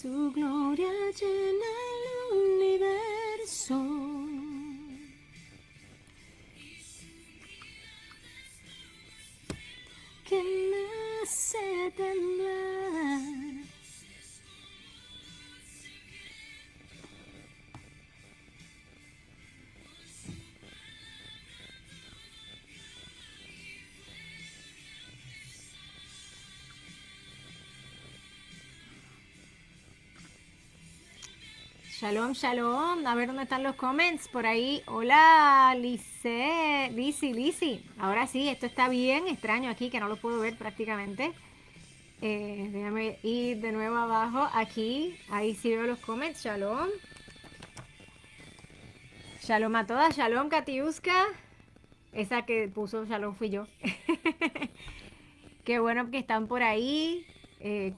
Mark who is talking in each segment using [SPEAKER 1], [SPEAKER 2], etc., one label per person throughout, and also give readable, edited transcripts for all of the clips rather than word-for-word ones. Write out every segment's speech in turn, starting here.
[SPEAKER 1] Su gloria llena el universo. Que me hace temblar. Shalom, shalom. A ver dónde están los comments. Por ahí. Hola, Lizzy. Ahora sí, esto está bien extraño aquí, que no lo puedo ver prácticamente. Déjame ir de nuevo abajo. Aquí. Ahí sí veo los comments. Shalom. Shalom a todas. Shalom, Katiuska. Esa que puso shalom fui yo. Qué bueno que están por ahí,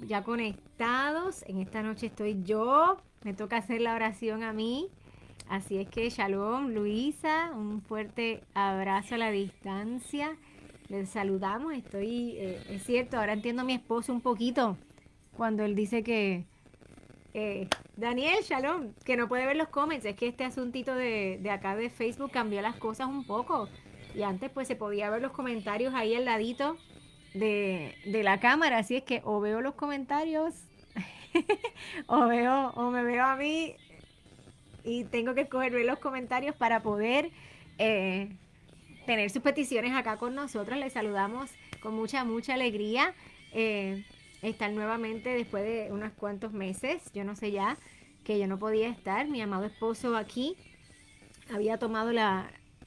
[SPEAKER 1] ya conectados. En esta noche estoy yo. Me toca hacer la oración a mí. Así es que shalom, Luisa. Un fuerte abrazo a la distancia. Les saludamos. Es cierto, ahora entiendo a mi esposo un poquito cuando él dice que... Daniel, shalom, que no puede ver los comments. Es que este asuntito de acá de Facebook cambió las cosas un poco. Y antes pues se podía ver los comentarios ahí al ladito de la cámara, así es que o veo los comentarios o me veo a mí y tengo que escoger ver los comentarios para poder eh, tener sus peticiones acá con nosotros. Les saludamos con mucha alegría. eh, Estar nuevamente después de unos cuantos meses, yo no sé ya, que yo no podía estar. Mi amado esposo aquí había tomado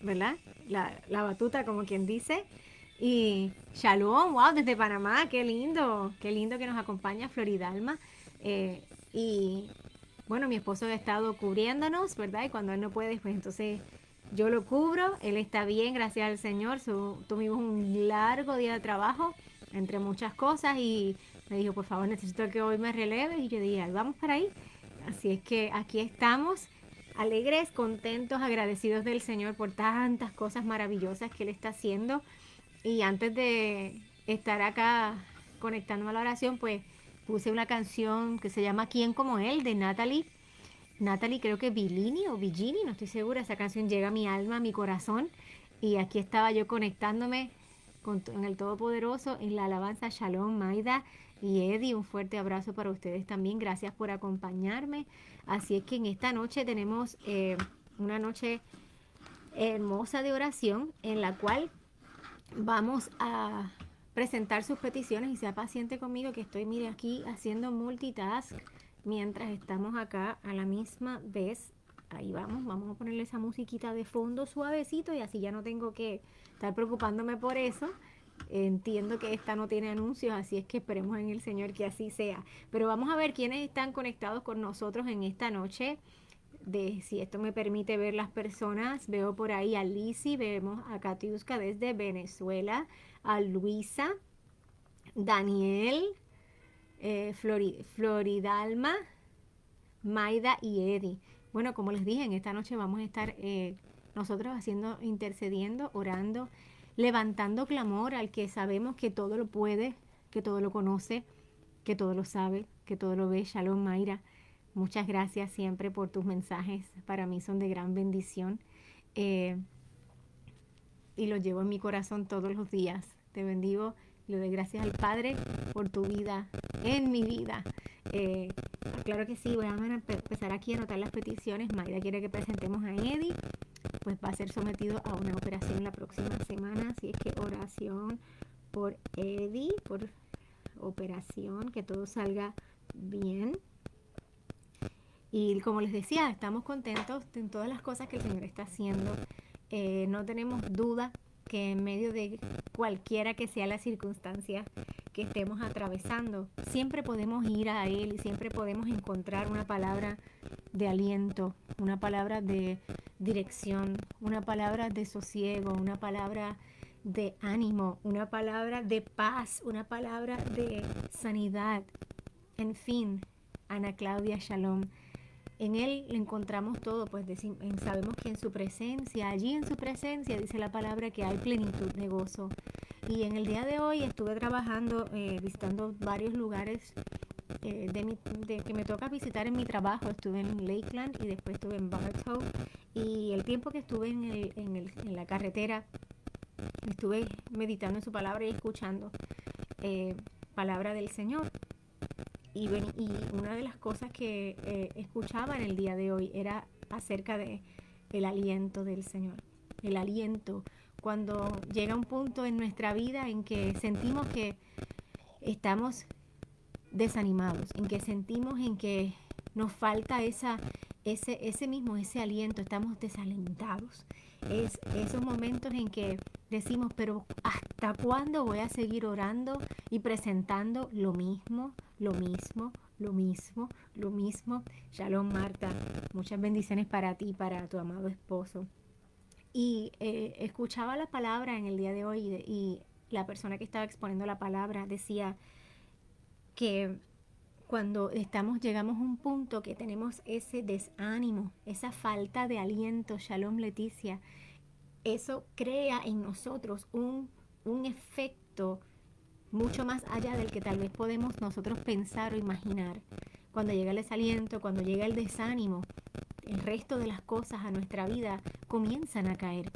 [SPEAKER 1] ¿verdad? La batuta, como quien dice. Y Shalom, wow, desde Panamá, qué lindo que nos acompaña Floridalma. Y bueno, mi esposo ha estado cubriéndonos, ¿verdad? Y cuando él no puede, pues entonces yo lo cubro. Él está bien, gracias al Señor. Tuvimos un largo día de trabajo, entre muchas cosas, y me dijo, por favor, necesito que hoy me releves. Y yo dije, vamos para ahí. Así es que aquí estamos, alegres, contentos, agradecidos del Señor por tantas cosas maravillosas que Él está haciendo. Y antes de estar acá conectándome a la oración, pues puse una canción que se llama ¿Quién como él? De Natalie. Natalie, creo que Billini o Billini, no estoy segura. Esa canción llega a mi alma, a mi corazón. Y aquí estaba yo conectándome con el Todopoderoso en la alabanza. Shalom, Maida y Eddie. Un fuerte abrazo para ustedes también. Gracias por acompañarme. Así es que en esta noche tenemos una noche hermosa de oración en la cual vamos a presentar sus peticiones y sea paciente conmigo que estoy, mire, aquí haciendo multitask mientras estamos acá a la misma vez. Ahí vamos a ponerle esa musiquita de fondo suavecito y así ya no tengo que estar preocupándome por eso. Entiendo que esta no tiene anuncios, así es que esperemos en el Señor que así sea. Pero vamos a ver quiénes están conectados con nosotros en esta noche. Si esto me permite ver las personas, veo por ahí a Lizzy, vemos a Katiuska desde Venezuela, a Luisa, Daniel, Floridalma, Maida y Eddie. Bueno, como les dije, en esta noche vamos a estar nosotros haciendo, intercediendo, orando, levantando clamor al que sabemos que todo lo puede, que todo lo conoce, que todo lo sabe, que todo lo ve. Shalom, Mayra. Muchas gracias siempre por tus mensajes. Para mí son de gran bendición. Eh, y los llevo en mi corazón todos los días. Te bendigo. Le doy gracias al Padre por tu vida, en mi vida. Eh, claro que sí, voy a empezar aquí a anotar las peticiones. Mayra quiere que presentemos a Eddie. Pues va a ser sometido a una operación la próxima semana. Así es que oración por Eddie, por operación, que todo salga bien. Y como les decía, estamos contentos en todas las cosas que el Señor está haciendo. No tenemos duda que en medio de cualquiera que sea la circunstancia que estemos atravesando, siempre podemos ir a Él y siempre podemos encontrar una palabra de aliento, una palabra de dirección, una palabra de sosiego, una palabra de ánimo, una palabra de paz, una palabra de sanidad. En fin, Ana Claudia, shalom. En Él encontramos todo, pues sabemos que en su presencia, allí en su presencia, dice la palabra que hay plenitud de gozo. Y en el día de hoy estuve trabajando, visitando varios lugares de que me toca visitar en mi trabajo. Estuve en Lakeland y después estuve en Bartow. Y el tiempo que estuve en la carretera, estuve meditando en su palabra y escuchando palabra del Señor. Y una de las cosas que escuchaba en el día de hoy era acerca de el aliento del Señor. El aliento, cuando llega un punto en nuestra vida en que sentimos que estamos desanimados, en que sentimos en que nos falta ese aliento, estamos desalentados. Es esos momentos en que decimos, pero ¿hasta cuándo voy a seguir orando y presentando lo mismo, lo mismo, lo mismo, lo mismo? Shalom, Marta, muchas bendiciones para ti, para tu amado esposo. Y escuchaba la palabra en el día de hoy y la persona que estaba exponiendo la palabra decía que cuando llegamos a un punto que tenemos ese desánimo, esa falta de aliento, Shalom Leticia, eso crea en nosotros un efecto mucho más allá del que tal vez podemos nosotros pensar o imaginar. Cuando llega el desaliento, cuando llega el desánimo, el resto de las cosas a nuestra vida comienzan a caer.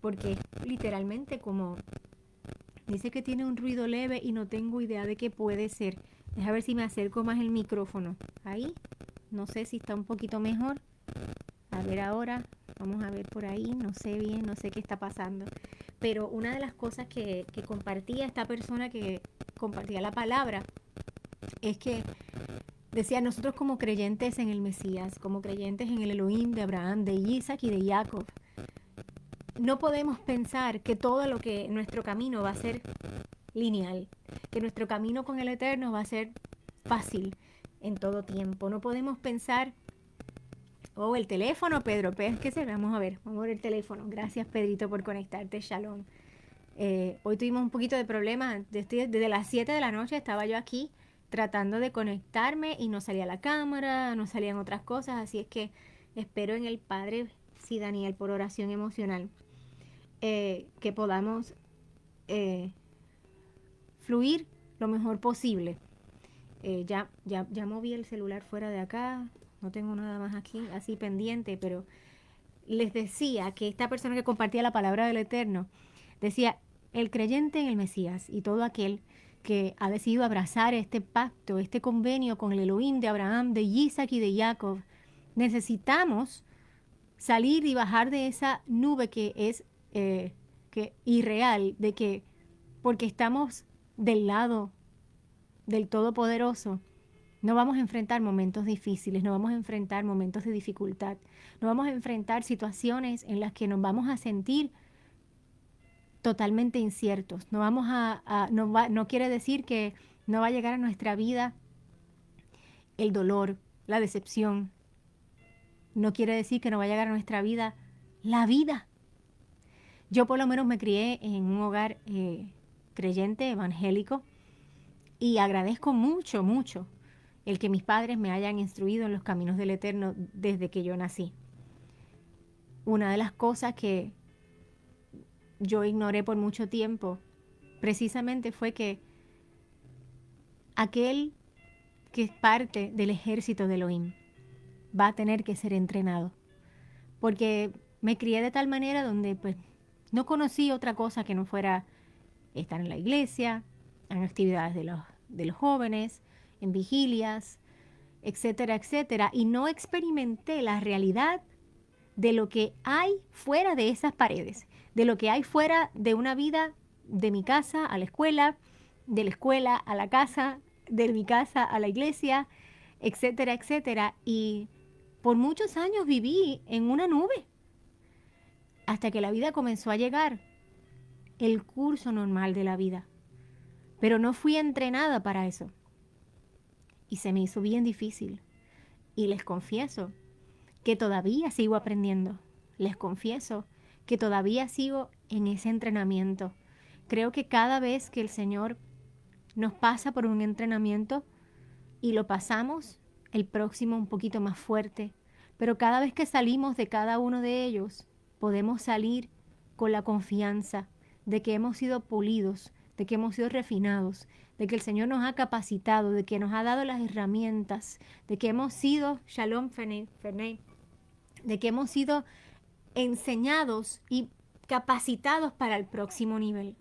[SPEAKER 1] Porque literalmente como dice que tiene un ruido leve y no tengo idea de qué puede ser. Deja ver si me acerco más el micrófono. Ahí, no sé si está un poquito mejor. A ver ahora, vamos a ver por ahí, no sé bien, no sé qué está pasando. Pero una de las cosas que compartía esta persona que compartía la palabra es que decía, nosotros como creyentes en el Mesías, como creyentes en el Elohim de Abraham, de Isaac y de Jacob, no podemos pensar que todo lo que nuestro camino va a ser lineal, que nuestro camino con el Eterno va a ser fácil en todo tiempo. No podemos pensar, el teléfono, Pedro, ¿qué será? Vamos a ver el teléfono. Gracias, Pedrito, por conectarte, Shalom. Hoy tuvimos un poquito de problemas. Desde las 7 de la noche estaba yo aquí tratando de conectarme y no salía la cámara, no salían otras cosas, así es que espero en el Padre, sí, Daniel, por oración emocional, que podamos fluir lo mejor posible. Ya moví el celular fuera de acá, no tengo nada más aquí así pendiente, pero les decía que esta persona que compartía la palabra del Eterno decía, el creyente en el Mesías y todo aquel que ha decidido abrazar este pacto, este convenio con el Elohim de Abraham, de Isaac y de Jacob, necesitamos salir y bajar de esa nube que es irreal, de que porque estamos del lado del Todopoderoso, no vamos a enfrentar momentos difíciles, no vamos a enfrentar momentos de dificultad, no vamos a enfrentar situaciones en las que nos vamos a sentir totalmente inciertos. No quiere decir que no va a llegar a nuestra vida el dolor, la decepción. No quiere decir que no va a llegar a nuestra vida la vida. Yo por lo menos me crié en un hogar creyente, evangélico, y agradezco mucho, mucho el que mis padres me hayan instruido en los caminos del Eterno desde que yo nací. Una de las cosas que yo ignoré por mucho tiempo, precisamente fue que aquel que es parte del ejército de Elohim va a tener que ser entrenado. Porque me crié de tal manera donde pues no conocí otra cosa que no fuera estar en la iglesia, en actividades de los jóvenes, en vigilias, etcétera, etcétera. Y no experimenté la realidad de lo que hay fuera de esas paredes, de lo que hay fuera de una vida de mi casa a la escuela, de la escuela a la casa, de mi casa a la iglesia, etcétera, etcétera. Y por muchos años viví en una nube, hasta que la vida comenzó a llegar, el curso normal de la vida. Pero no fui entrenada para eso. Y se me hizo bien difícil. Y les confieso que todavía sigo aprendiendo. Les confieso que todavía sigo en ese entrenamiento. Creo que cada vez que el Señor nos pasa por un entrenamiento y lo pasamos, el próximo un poquito más fuerte. Pero cada vez que salimos de cada uno de ellos, podemos salir con la confianza de que hemos sido pulidos, de que hemos sido refinados, de que el Señor nos ha capacitado, de que nos ha dado las herramientas, de que hemos sido, Shalom Ferney, de que hemos sido enseñados y capacitados para el próximo nivel.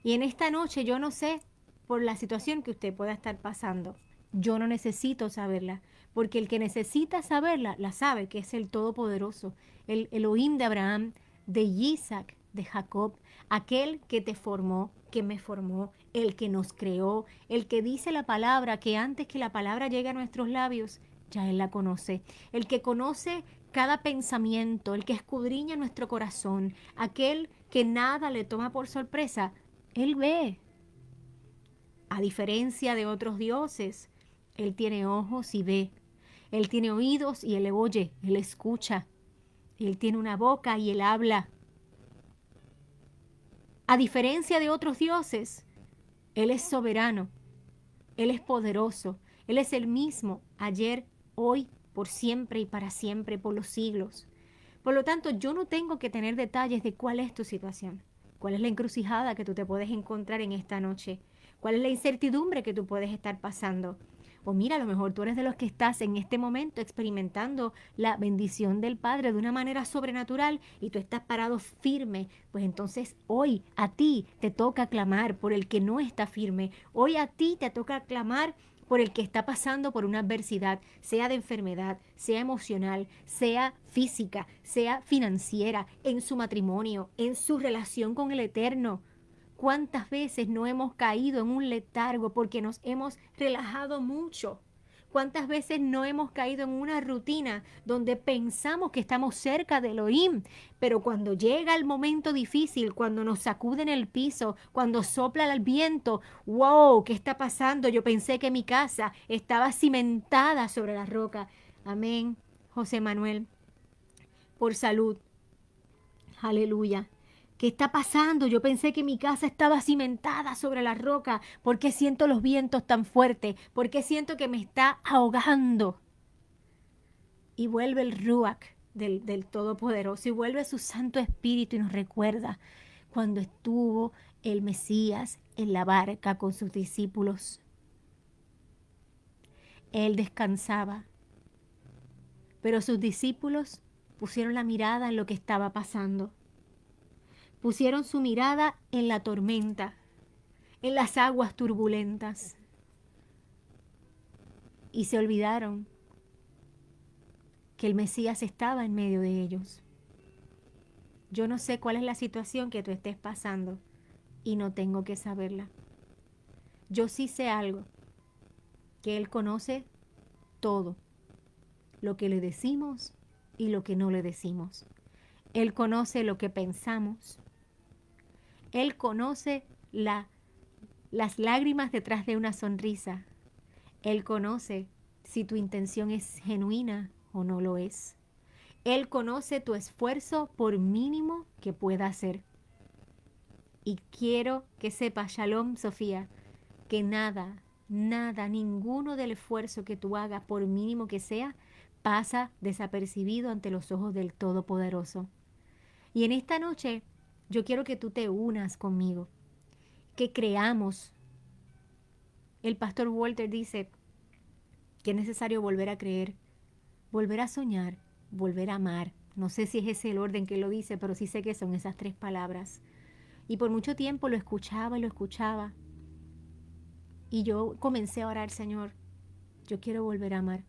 [SPEAKER 1] Y en esta noche yo no sé por la situación que usted pueda estar pasando. Yo no necesito saberla, porque el que necesita saberla, la sabe, que es el Todopoderoso, el Elohim de Abraham, de Isaac, de Jacob, aquel que te formó, que me formó, el que nos creó, el que dice la palabra, que antes que la palabra llegue a nuestros labios, ya Él la conoce. El que conoce cada pensamiento, el que escudriña nuestro corazón, aquel que nada le toma por sorpresa, Él ve. A diferencia de otros dioses, Él tiene ojos y ve. Él tiene oídos y Él oye, Él escucha. Él tiene una boca y Él habla. A diferencia de otros dioses, Él es soberano, Él es poderoso, Él es el mismo ayer, hoy, por siempre y para siempre, por los siglos. Por lo tanto, yo no tengo que tener detalles de cuál es tu situación, cuál es la encrucijada que tú te puedes encontrar en esta noche, cuál es la incertidumbre que tú puedes estar pasando. O mira, a lo mejor tú eres de los que estás en este momento experimentando la bendición del Padre de una manera sobrenatural y tú estás parado firme. Pues entonces hoy a ti te toca clamar por el que no está firme. Hoy a ti te toca clamar por el que está pasando por una adversidad, sea de enfermedad, sea emocional, sea física, sea financiera, en su matrimonio, en su relación con el Eterno. ¿Cuántas veces no hemos caído en un letargo porque nos hemos relajado mucho? ¿Cuántas veces no hemos caído en una rutina donde pensamos que estamos cerca de Elohim, pero cuando llega el momento difícil, cuando nos sacuden el piso, cuando sopla el viento, wow, ¿qué está pasando? Yo pensé que mi casa estaba cimentada sobre la roca. Amén, José Manuel, por salud. Aleluya. ¿Qué está pasando? Yo pensé que mi casa estaba cimentada sobre la roca. ¿Por qué siento los vientos tan fuertes? ¿Por qué siento que me está ahogando? Y vuelve el Ruach del Todopoderoso y vuelve su Santo Espíritu y nos recuerda cuando estuvo el Mesías en la barca con sus discípulos. Él descansaba, pero sus discípulos pusieron la mirada en lo que estaba pasando. Pusieron su mirada en la tormenta, en las aguas turbulentas. Y se olvidaron que el Mesías estaba en medio de ellos. Yo no sé cuál es la situación que tú estés pasando y no tengo que saberla. Yo sí sé algo, que Él conoce todo, lo que le decimos y lo que no le decimos. Él conoce lo que pensamos. Él conoce las lágrimas detrás de una sonrisa. Él conoce si tu intención es genuina o no lo es. Él conoce tu esfuerzo por mínimo que pueda ser. Y quiero que sepas, Shalom, Sofía, que nada, ninguno del esfuerzo que tú hagas, por mínimo que sea, pasa desapercibido ante los ojos del Todopoderoso. Y en esta noche yo quiero que tú te unas conmigo, que creamos. El pastor Walter dice que es necesario volver a creer, volver a soñar, volver a amar. No sé si es ese el orden que lo dice, pero sí sé que son esas tres palabras. Y por mucho tiempo lo escuchaba y lo escuchaba. Y yo comencé a orar, Señor, yo quiero volver a amar.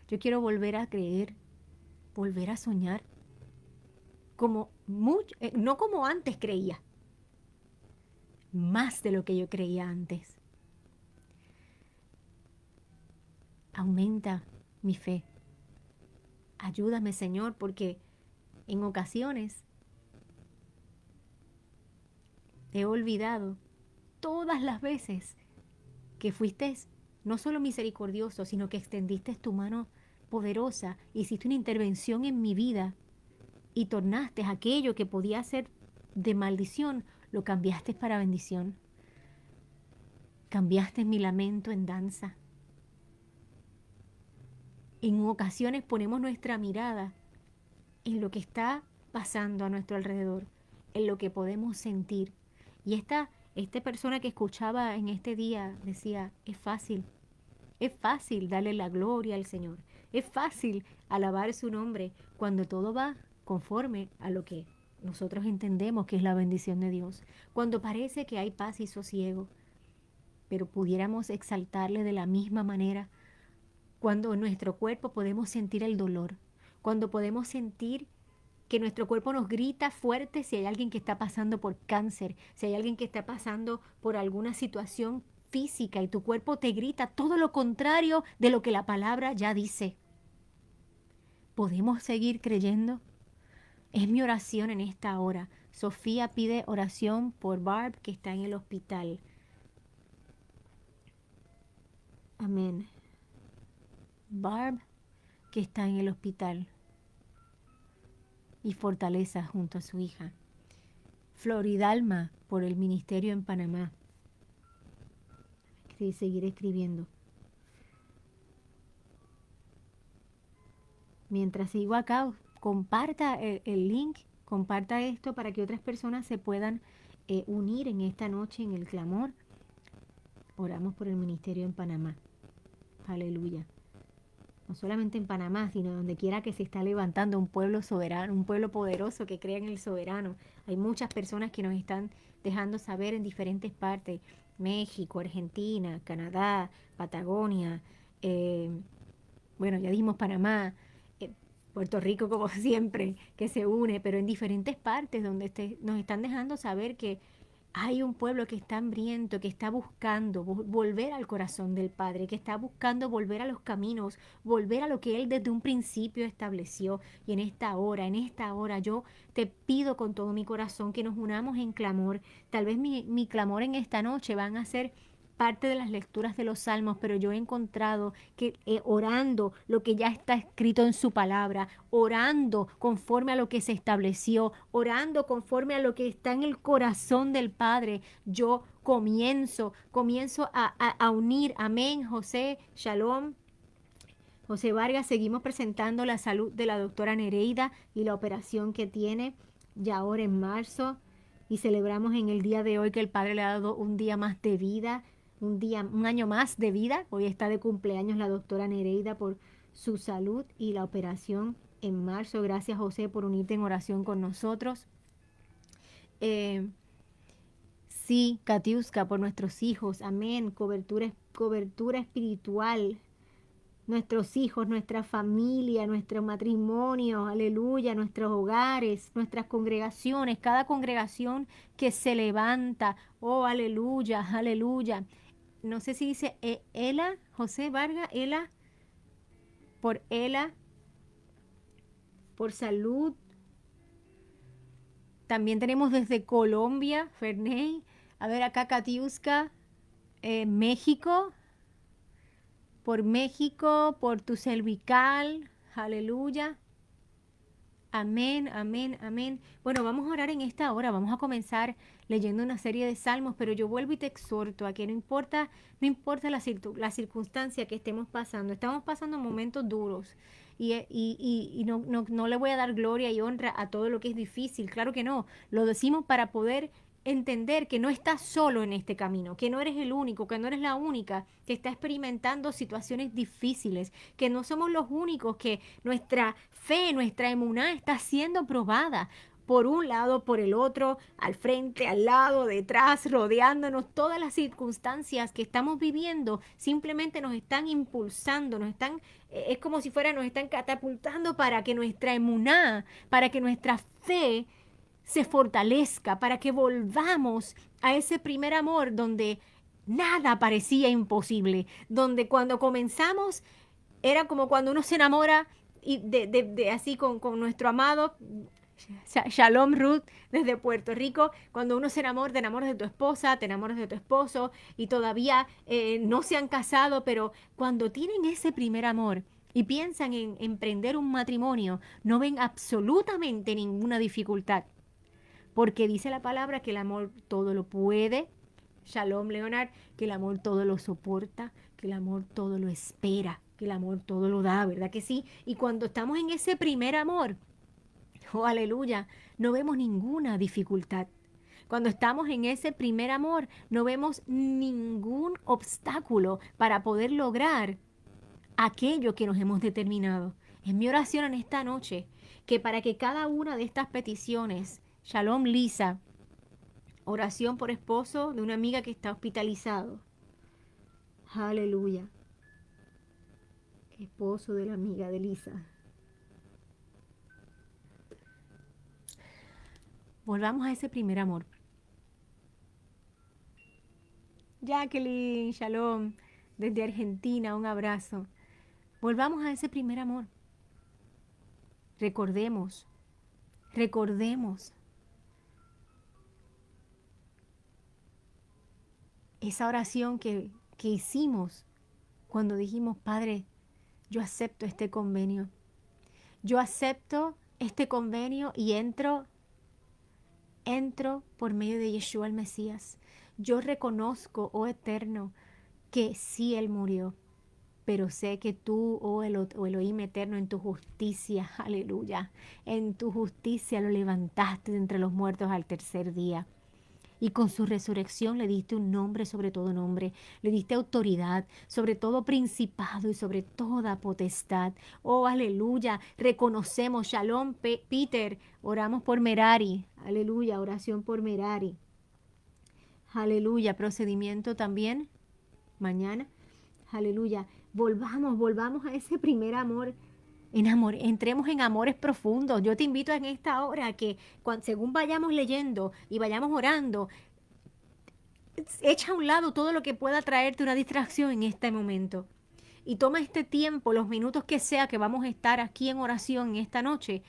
[SPEAKER 1] Yo quiero volver a creer, volver a soñar. No como antes creía, más de lo que yo creía antes. Aumenta mi fe. Ayúdame, Señor, porque en ocasiones he olvidado todas las veces que fuiste no solo misericordioso, sino que extendiste tu mano poderosa, hiciste una intervención en mi vida y tornaste aquello que podía ser de maldición, lo cambiaste para bendición. Cambiaste mi lamento en danza. En ocasiones ponemos nuestra mirada en lo que está pasando a nuestro alrededor, en lo que podemos sentir. Y esta Esta persona que escuchaba en este día decía, es fácil darle la gloria al Señor, es fácil alabar su nombre cuando todo va conforme a lo que nosotros entendemos que es la bendición de Dios, cuando parece que hay paz y sosiego, pero pudiéramos exaltarle de la misma manera cuando en nuestro cuerpo podemos sentir el dolor, cuando podemos sentir que nuestro cuerpo nos grita fuerte si hay alguien que está pasando por cáncer, si hay alguien que está pasando por alguna situación física y tu cuerpo te grita todo lo contrario de lo que la palabra ya dice. ¿Podemos seguir creyendo? Es mi oración en esta hora. Sofía pide oración por Barb que está en el hospital. Amén. Barb que está en el hospital y fortaleza junto a su hija. Floridalma por el ministerio en Panamá. Seguir escribiendo. Mientras sigo acá, comparta el link, comparta esto para que otras personas se puedan unir en esta noche en el clamor. Oramos por el ministerio en Panamá. Aleluya. No solamente en Panamá, sino donde quiera que se está levantando un pueblo soberano, un pueblo poderoso que crea en el soberano. Hay muchas personas que nos están dejando saber en diferentes partes. México, Argentina, Canadá, Patagonia, bueno, ya dijimos Panamá, Puerto Rico como siempre, que se une, pero en diferentes partes donde nos están dejando saber que hay un pueblo que está hambriento, que está buscando volver al corazón del Padre, que está buscando volver a los caminos, volver a lo que Él desde un principio estableció. Y en esta hora, yo te pido con todo mi corazón que nos unamos en clamor. Tal vez mi clamor en esta noche van a ser parte de las lecturas de los salmos, pero yo he encontrado que orando lo que ya está escrito en su palabra, orando conforme a lo que se estableció, orando conforme a lo que está en el corazón del Padre, yo comienzo a unir. Amén, José, Shalom. José Vargas, seguimos presentando la salud de la doctora Nereida y la operación que tiene ya ahora en marzo. Y celebramos en el día de hoy que el Padre le ha dado un día más de vida, un año más de vida. Hoy está de cumpleaños la doctora Nereida por su salud y la operación en marzo. Gracias, José, por unirte en oración con nosotros. Sí, Katiuska, por nuestros hijos. Amén. Cobertura espiritual. Nuestros hijos, nuestra familia, nuestro matrimonio, aleluya, nuestros hogares, nuestras congregaciones, cada congregación que se levanta, oh, aleluya, aleluya. No sé si dice Ela, José Vargas, Ela, por salud. También tenemos desde Colombia, Ferney, a ver acá Katiuska, México, por tu cervical, aleluya. Amén, amén, amén. Bueno, vamos a orar en esta hora, vamos a comenzar leyendo una serie de salmos, pero yo vuelvo y te exhorto a que no importa la circunstancia que estemos pasando momentos duros y no le voy a dar gloria y honra a todo lo que es difícil, claro que no, lo decimos para poder entender que no estás solo en este camino, que no eres el único, que no eres la única que está experimentando situaciones difíciles, que no somos los únicos, que nuestra fe, nuestra emuná está siendo probada por un lado, por el otro, al frente, al lado, detrás, rodeándonos. Todas las circunstancias que estamos viviendo simplemente nos están impulsando, es como si nos están catapultando para que nuestra emuná, para que nuestra fe se fortalezca, para que volvamos a ese primer amor donde nada parecía imposible, donde cuando comenzamos era como cuando uno se enamora y así con nuestro amado. Shalom Ruth desde Puerto Rico, cuando uno se enamora, te enamoras de tu esposa, te enamoras de tu esposo y todavía no se han casado, pero cuando tienen ese primer amor y piensan en emprender un matrimonio, no ven absolutamente ninguna dificultad. Porque dice la palabra que el amor todo lo puede. Shalom, Leonard, que el amor todo lo soporta, que el amor todo lo espera, que el amor todo lo da, ¿verdad que sí? Y cuando estamos en ese primer amor, oh, aleluya, no vemos ninguna dificultad. Cuando estamos en ese primer amor, no vemos ningún obstáculo para poder lograr aquello que nos hemos determinado. Es mi oración en esta noche que para que cada una de estas peticiones, Shalom Lisa, oración por esposo de una amiga que está hospitalizado. Aleluya. Esposo de la amiga de Lisa. Volvamos a ese primer amor. Jacqueline, Shalom, desde Argentina, un abrazo. Volvamos a ese primer amor. Recordemos esa oración que hicimos cuando dijimos, Padre, yo acepto este convenio. Yo acepto este convenio y entro por medio de Yeshua el Mesías. Yo reconozco, oh Eterno, que sí Él murió, pero sé que tú, oh Elohim eterno, en tu justicia, aleluya, en tu justicia lo levantaste de entre los muertos al tercer día. Y con su resurrección le diste un nombre sobre todo nombre, le diste autoridad sobre todo principado y sobre toda potestad. Oh, aleluya, reconocemos, Shalom, Peter, oramos por Merari, aleluya, oración por Merari. Aleluya, procedimiento también, mañana, aleluya. Volvamos a ese primer amor. Entremos en amores profundos. Yo te invito en esta hora a que según vayamos leyendo y vayamos orando, echa a un lado todo lo que pueda traerte una distracción en este momento. Y toma este tiempo, los minutos que sea que vamos a estar aquí en oración en esta noche,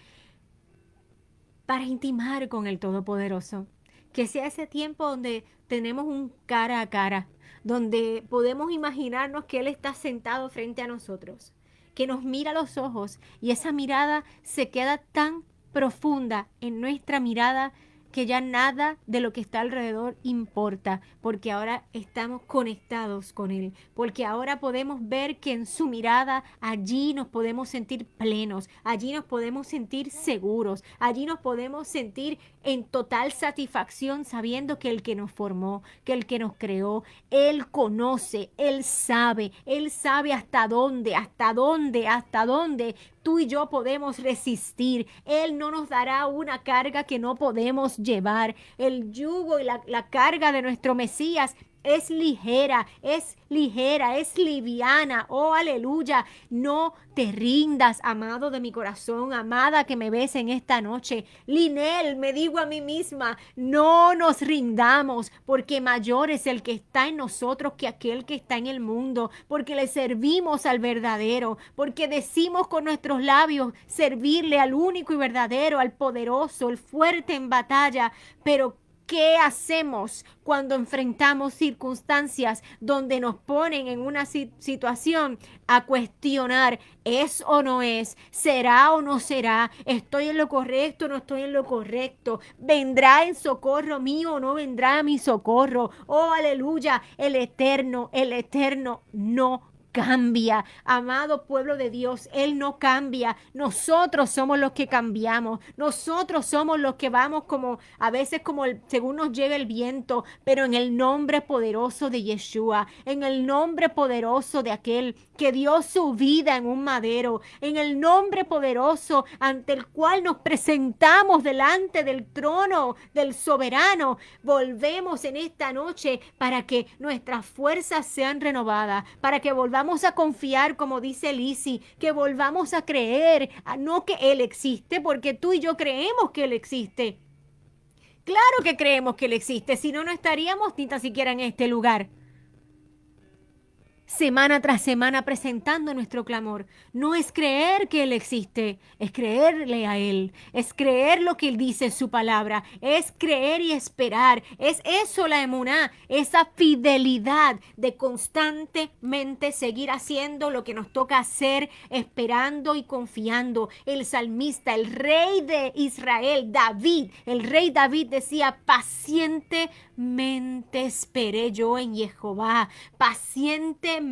[SPEAKER 1] para intimar con el Todopoderoso. Que sea ese tiempo donde tenemos un cara a cara, donde podemos imaginarnos que Él está sentado frente a nosotros, que nos mira a los ojos y esa mirada se queda tan profunda en nuestra mirada que ya nada de lo que está alrededor importa, porque ahora estamos conectados con Él, porque ahora podemos ver que en su mirada allí nos podemos sentir plenos, allí nos podemos sentir seguros, allí nos podemos sentir en total satisfacción sabiendo que el que nos formó, que el que nos creó, Él conoce, Él sabe hasta dónde tú y yo podemos resistir. Él no nos dará una carga que no podemos llevar. El yugo y la carga de nuestro Mesías es ligera, es liviana. Oh, aleluya. No te rindas, amado de mi corazón, amada que me ves en esta noche. Linel, me digo a mí misma, no nos rindamos, porque mayor es el que está en nosotros que aquel que está en el mundo, porque le servimos al verdadero, porque decimos con nuestros labios servirle al único y verdadero, al poderoso, el fuerte en batalla, pero ¿qué hacemos cuando enfrentamos circunstancias donde nos ponen en una situación a cuestionar, ¿es o no es? ¿Será o no será? ¿Estoy en lo correcto o no estoy en lo correcto? ¿Vendrá en socorro mío o no vendrá a mi socorro? Oh, aleluya, el eterno no cambia. Amado pueblo de Dios, Él no cambia. Nosotros somos los que cambiamos. Nosotros somos los que vamos como a veces según nos lleve el viento, pero en el nombre poderoso de Yeshua, en el nombre poderoso de aquel que dio su vida en un madero, en el nombre poderoso ante el cual nos presentamos delante del trono del soberano. Volvemos en esta noche para que nuestras fuerzas sean renovadas, para que volvamos a confiar, como dice Lisi, que volvamos a creer, no que Él existe, porque tú y yo creemos que Él existe. Claro que creemos que Él existe, si no, no estaríamos ni tan siquiera en este lugar. Semana tras semana presentando nuestro clamor. No es creer que Él existe, es creerle a Él, es creer lo que Él dice en su palabra, es creer y esperar. Es eso la emuná, esa fidelidad de constantemente seguir haciendo lo que nos toca hacer, esperando y confiando. El salmista, el rey de Israel, David, el rey David decía, pacientemente esperé yo en Jehová, pacientemente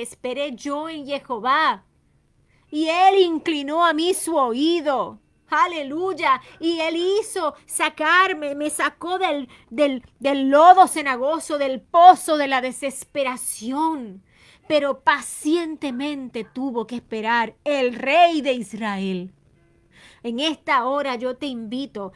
[SPEAKER 1] esperé yo en Jehová, y Él inclinó a mí su oído. Aleluya. Y Él hizo sacarme, me sacó del lodo cenagoso, del pozo de la desesperación. Pero pacientemente tuvo que esperar el Rey de Israel. En esta hora yo te invito,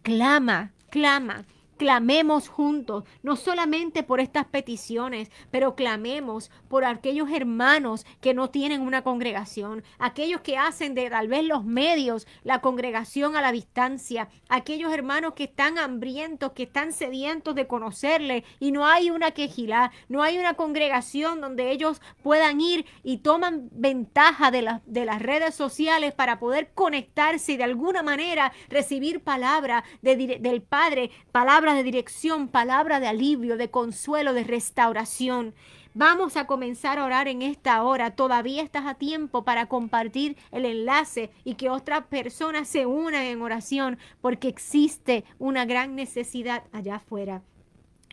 [SPEAKER 1] clama, clama. Clamemos juntos, no solamente por estas peticiones, pero clamemos por aquellos hermanos que no tienen una congregación, aquellos que hacen de tal vez los medios la congregación a la distancia, aquellos hermanos que están hambrientos, que están sedientos de conocerle y no hay una quejilá, no hay una congregación donde ellos puedan ir y toman ventaja de las redes sociales para poder conectarse y de alguna manera recibir palabra del Padre, palabra de dirección, palabra de alivio, de consuelo, de restauración. Vamos a comenzar a orar en esta hora. Todavía estás a tiempo para compartir el enlace y que otras personas se unan en oración porque existe una gran necesidad allá afuera.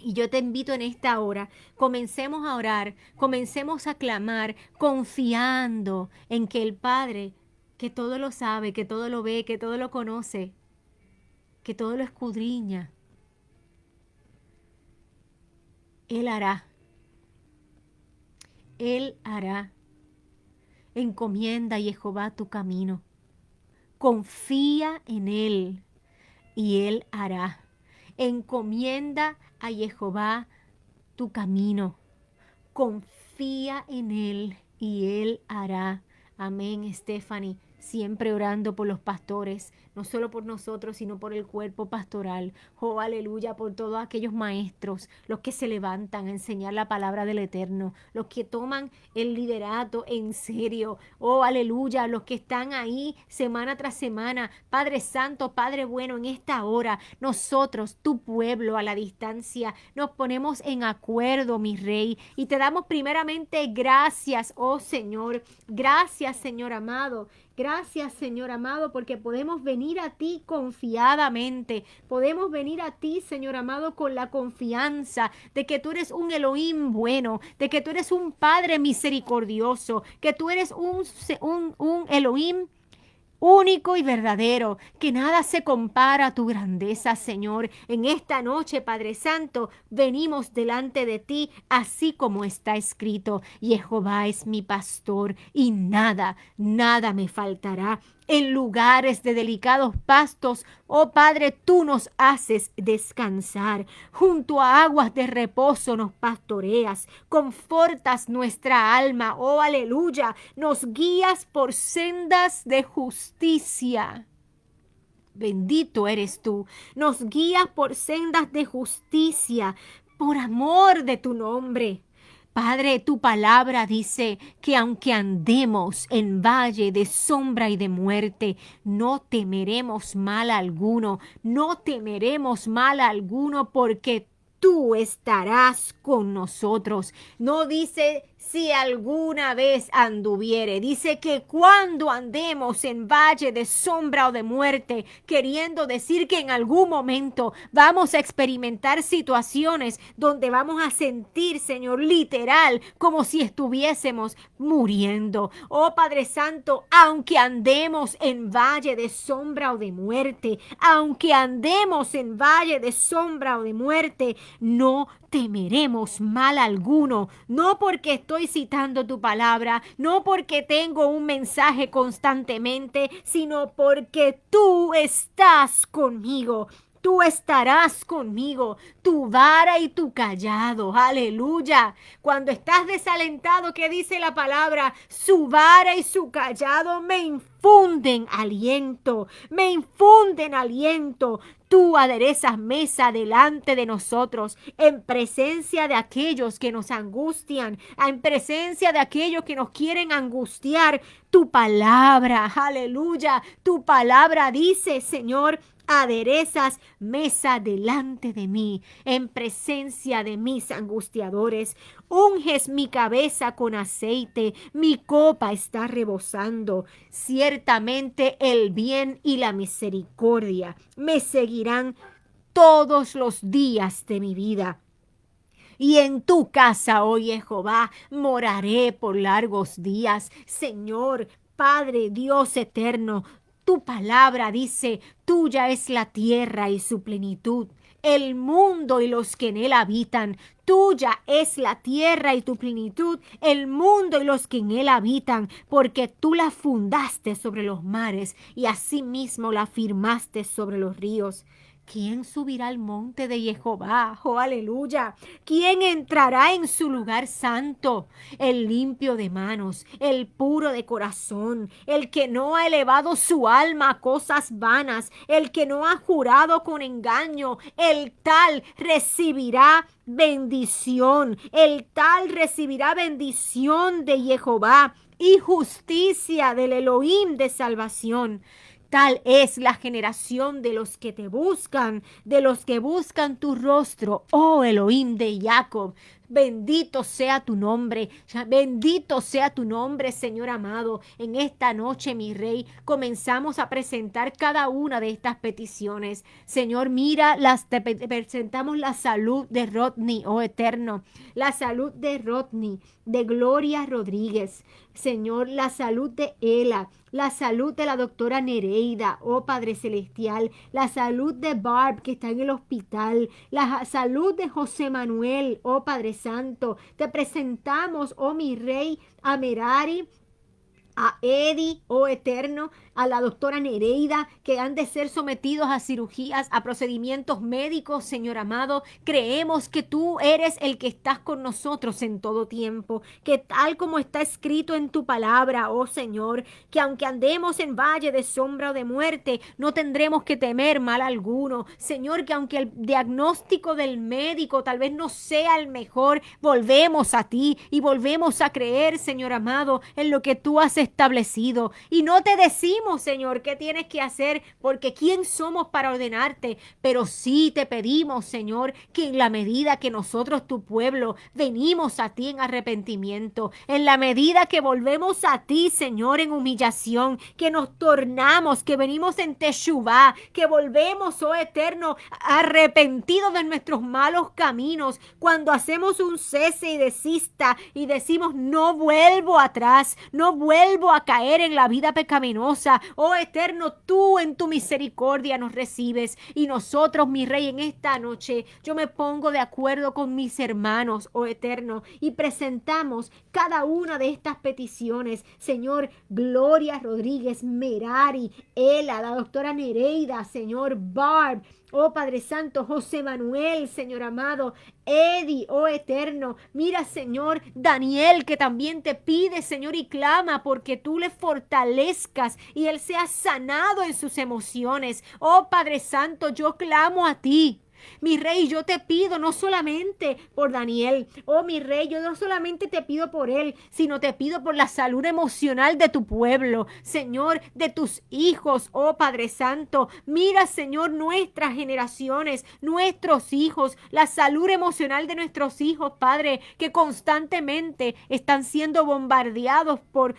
[SPEAKER 1] Y yo te invito en esta hora, comencemos a orar, comencemos a clamar, confiando en que el Padre, que todo lo sabe, que todo lo ve, que todo lo conoce, que todo lo escudriña, Él hará. Él hará. Encomienda a Jehová tu camino. Confía en Él y Él hará. Encomienda a Jehová tu camino. Confía en Él y Él hará. Amén, Stephanie. Siempre orando por los pastores, no solo por nosotros, sino por el cuerpo pastoral. Oh, aleluya, por todos aquellos maestros, los que se levantan a enseñar la palabra del Eterno, los que toman el liderato en serio. Oh, aleluya, los que están ahí semana tras semana. Padre Santo, Padre bueno, en esta hora, nosotros, tu pueblo a la distancia, nos ponemos en acuerdo, mi Rey, y te damos primeramente gracias, oh Señor. Gracias, Señor amado. Gracias, Señor amado, porque podemos venir a ti confiadamente. Podemos venir a ti, Señor amado, con la confianza de que tú eres un Elohim bueno, de que tú eres un Padre misericordioso, que tú eres un Elohim único y verdadero, que nada se compara a tu grandeza, Señor. En esta noche, Padre Santo, venimos delante de ti, así como está escrito: Jehová es mi pastor y nada, nada me faltará. En lugares de delicados pastos, oh Padre, tú nos haces descansar. Junto a aguas de reposo nos pastoreas, confortas nuestra alma, oh aleluya, nos guías por sendas de justicia. Bendito eres tú, nos guías por sendas de justicia, por amor de tu nombre. Padre, tu palabra dice que aunque andemos en valle de sombra y de muerte, no temeremos mal alguno, no temeremos mal alguno porque tú estarás con nosotros. No dice si alguna vez anduviere, dice que cuando andemos en valle de sombra o de muerte, queriendo decir que en algún momento vamos a experimentar situaciones donde vamos a sentir, Señor, literal, como si estuviésemos muriendo. Oh Padre Santo, aunque andemos en valle de sombra o de muerte, aunque andemos en valle de sombra o de muerte, no temeremos mal alguno, no porque estoy citando tu palabra, no porque tengo un mensaje constantemente, sino porque tú estás conmigo. Tú estarás conmigo, tu vara y tu callado. Aleluya. Cuando estás desalentado, ¿qué dice la palabra? Su vara y su callado me infunden aliento, me infunden aliento. Tú aderezas mesa delante de nosotros, en presencia de aquellos que nos angustian, en presencia de aquellos que nos quieren angustiar. Tu palabra, aleluya, tu palabra dice, Señor, aderezas mesa delante de mí, en presencia de mis angustiadores. Unges mi cabeza con aceite, mi copa está rebosando. Ciertamente el bien y la misericordia me seguirán todos los días de mi vida. Y en tu casa, oh Jehová, moraré por largos días. Señor, Padre Dios eterno, Tu palabra dice, tuya es la tierra y su plenitud, el mundo y los que en él habitan. Tuya es la tierra y tu plenitud, el mundo y los que en él habitan, porque tú la fundaste sobre los mares y asimismo la firmaste sobre los ríos. ¿Quién subirá al monte de Jehová? Oh, aleluya. ¿Quién entrará en su lugar santo? El limpio de manos, el puro de corazón, el que no ha elevado su alma a cosas vanas, el que no ha jurado con engaño, el tal recibirá bendición, el tal recibirá bendición de Jehová y justicia del Elohim de salvación. Tal es la generación de los que te buscan, de los que buscan tu rostro, oh Elohim de Jacob. Bendito sea tu nombre, bendito sea tu nombre, Señor amado. En esta noche, mi Rey, comenzamos a presentar cada una de estas peticiones. Señor, mira, te presentamos la salud de Rodney, oh Eterno, la salud de Rodney, de Gloria Rodríguez. Señor, la salud de Ela, la salud de la doctora Nereida, oh Padre Celestial, la salud de Barb que está en el hospital, la salud de José Manuel, oh Padre Santo. Te presentamos, oh mi Rey, a Merari, a Eddie, oh Eterno, a la doctora Nereida, que han de ser sometidos a cirugías, a procedimientos médicos, Señor amado. Creemos que tú eres el que estás con nosotros en todo tiempo, que tal como está escrito en tu palabra, oh Señor, que aunque andemos en valle de sombra o de muerte, no tendremos que temer mal alguno. Señor, que aunque el diagnóstico del médico tal vez no sea el mejor, volvemos a ti y volvemos a creer, Señor amado, en lo que tú has establecido. Y no te decimos, Señor, qué tienes que hacer, porque quién somos para ordenarte, pero sí te pedimos, Señor, que en la medida que nosotros, tu pueblo, venimos a ti en arrepentimiento, en la medida que volvemos a ti, Señor, en humillación, que nos tornamos, que venimos en Teshuvá, que volvemos, oh Eterno, arrepentidos de nuestros malos caminos, cuando hacemos un cese y desista y decimos, no vuelvo atrás, no vuelvo a caer en la vida pecaminosa. Oh Eterno, tú en tu misericordia nos recibes y nosotros, mi Rey, en esta noche yo me pongo de acuerdo con mis hermanos, oh Eterno, y presentamos cada una de estas peticiones. Señor, Gloria Rodríguez, Merari, Ela, la doctora Nereida, Señor, Barb, oh Padre Santo, José Manuel, Señor amado, Eddie, oh Eterno, mira, Señor, Daniel, que también te pide, Señor, y clama porque tú le fortalezcas y él sea sanado en sus emociones. Oh Padre Santo, yo clamo a ti. Mi Rey, yo te pido no solamente por Daniel, oh mi Rey, yo no solamente te pido por él, sino te pido por la salud emocional de tu pueblo, Señor, de tus hijos, oh Padre Santo. Mira, Señor, nuestras generaciones, nuestros hijos, la salud emocional de nuestros hijos, Padre, que constantemente están siendo bombardeados por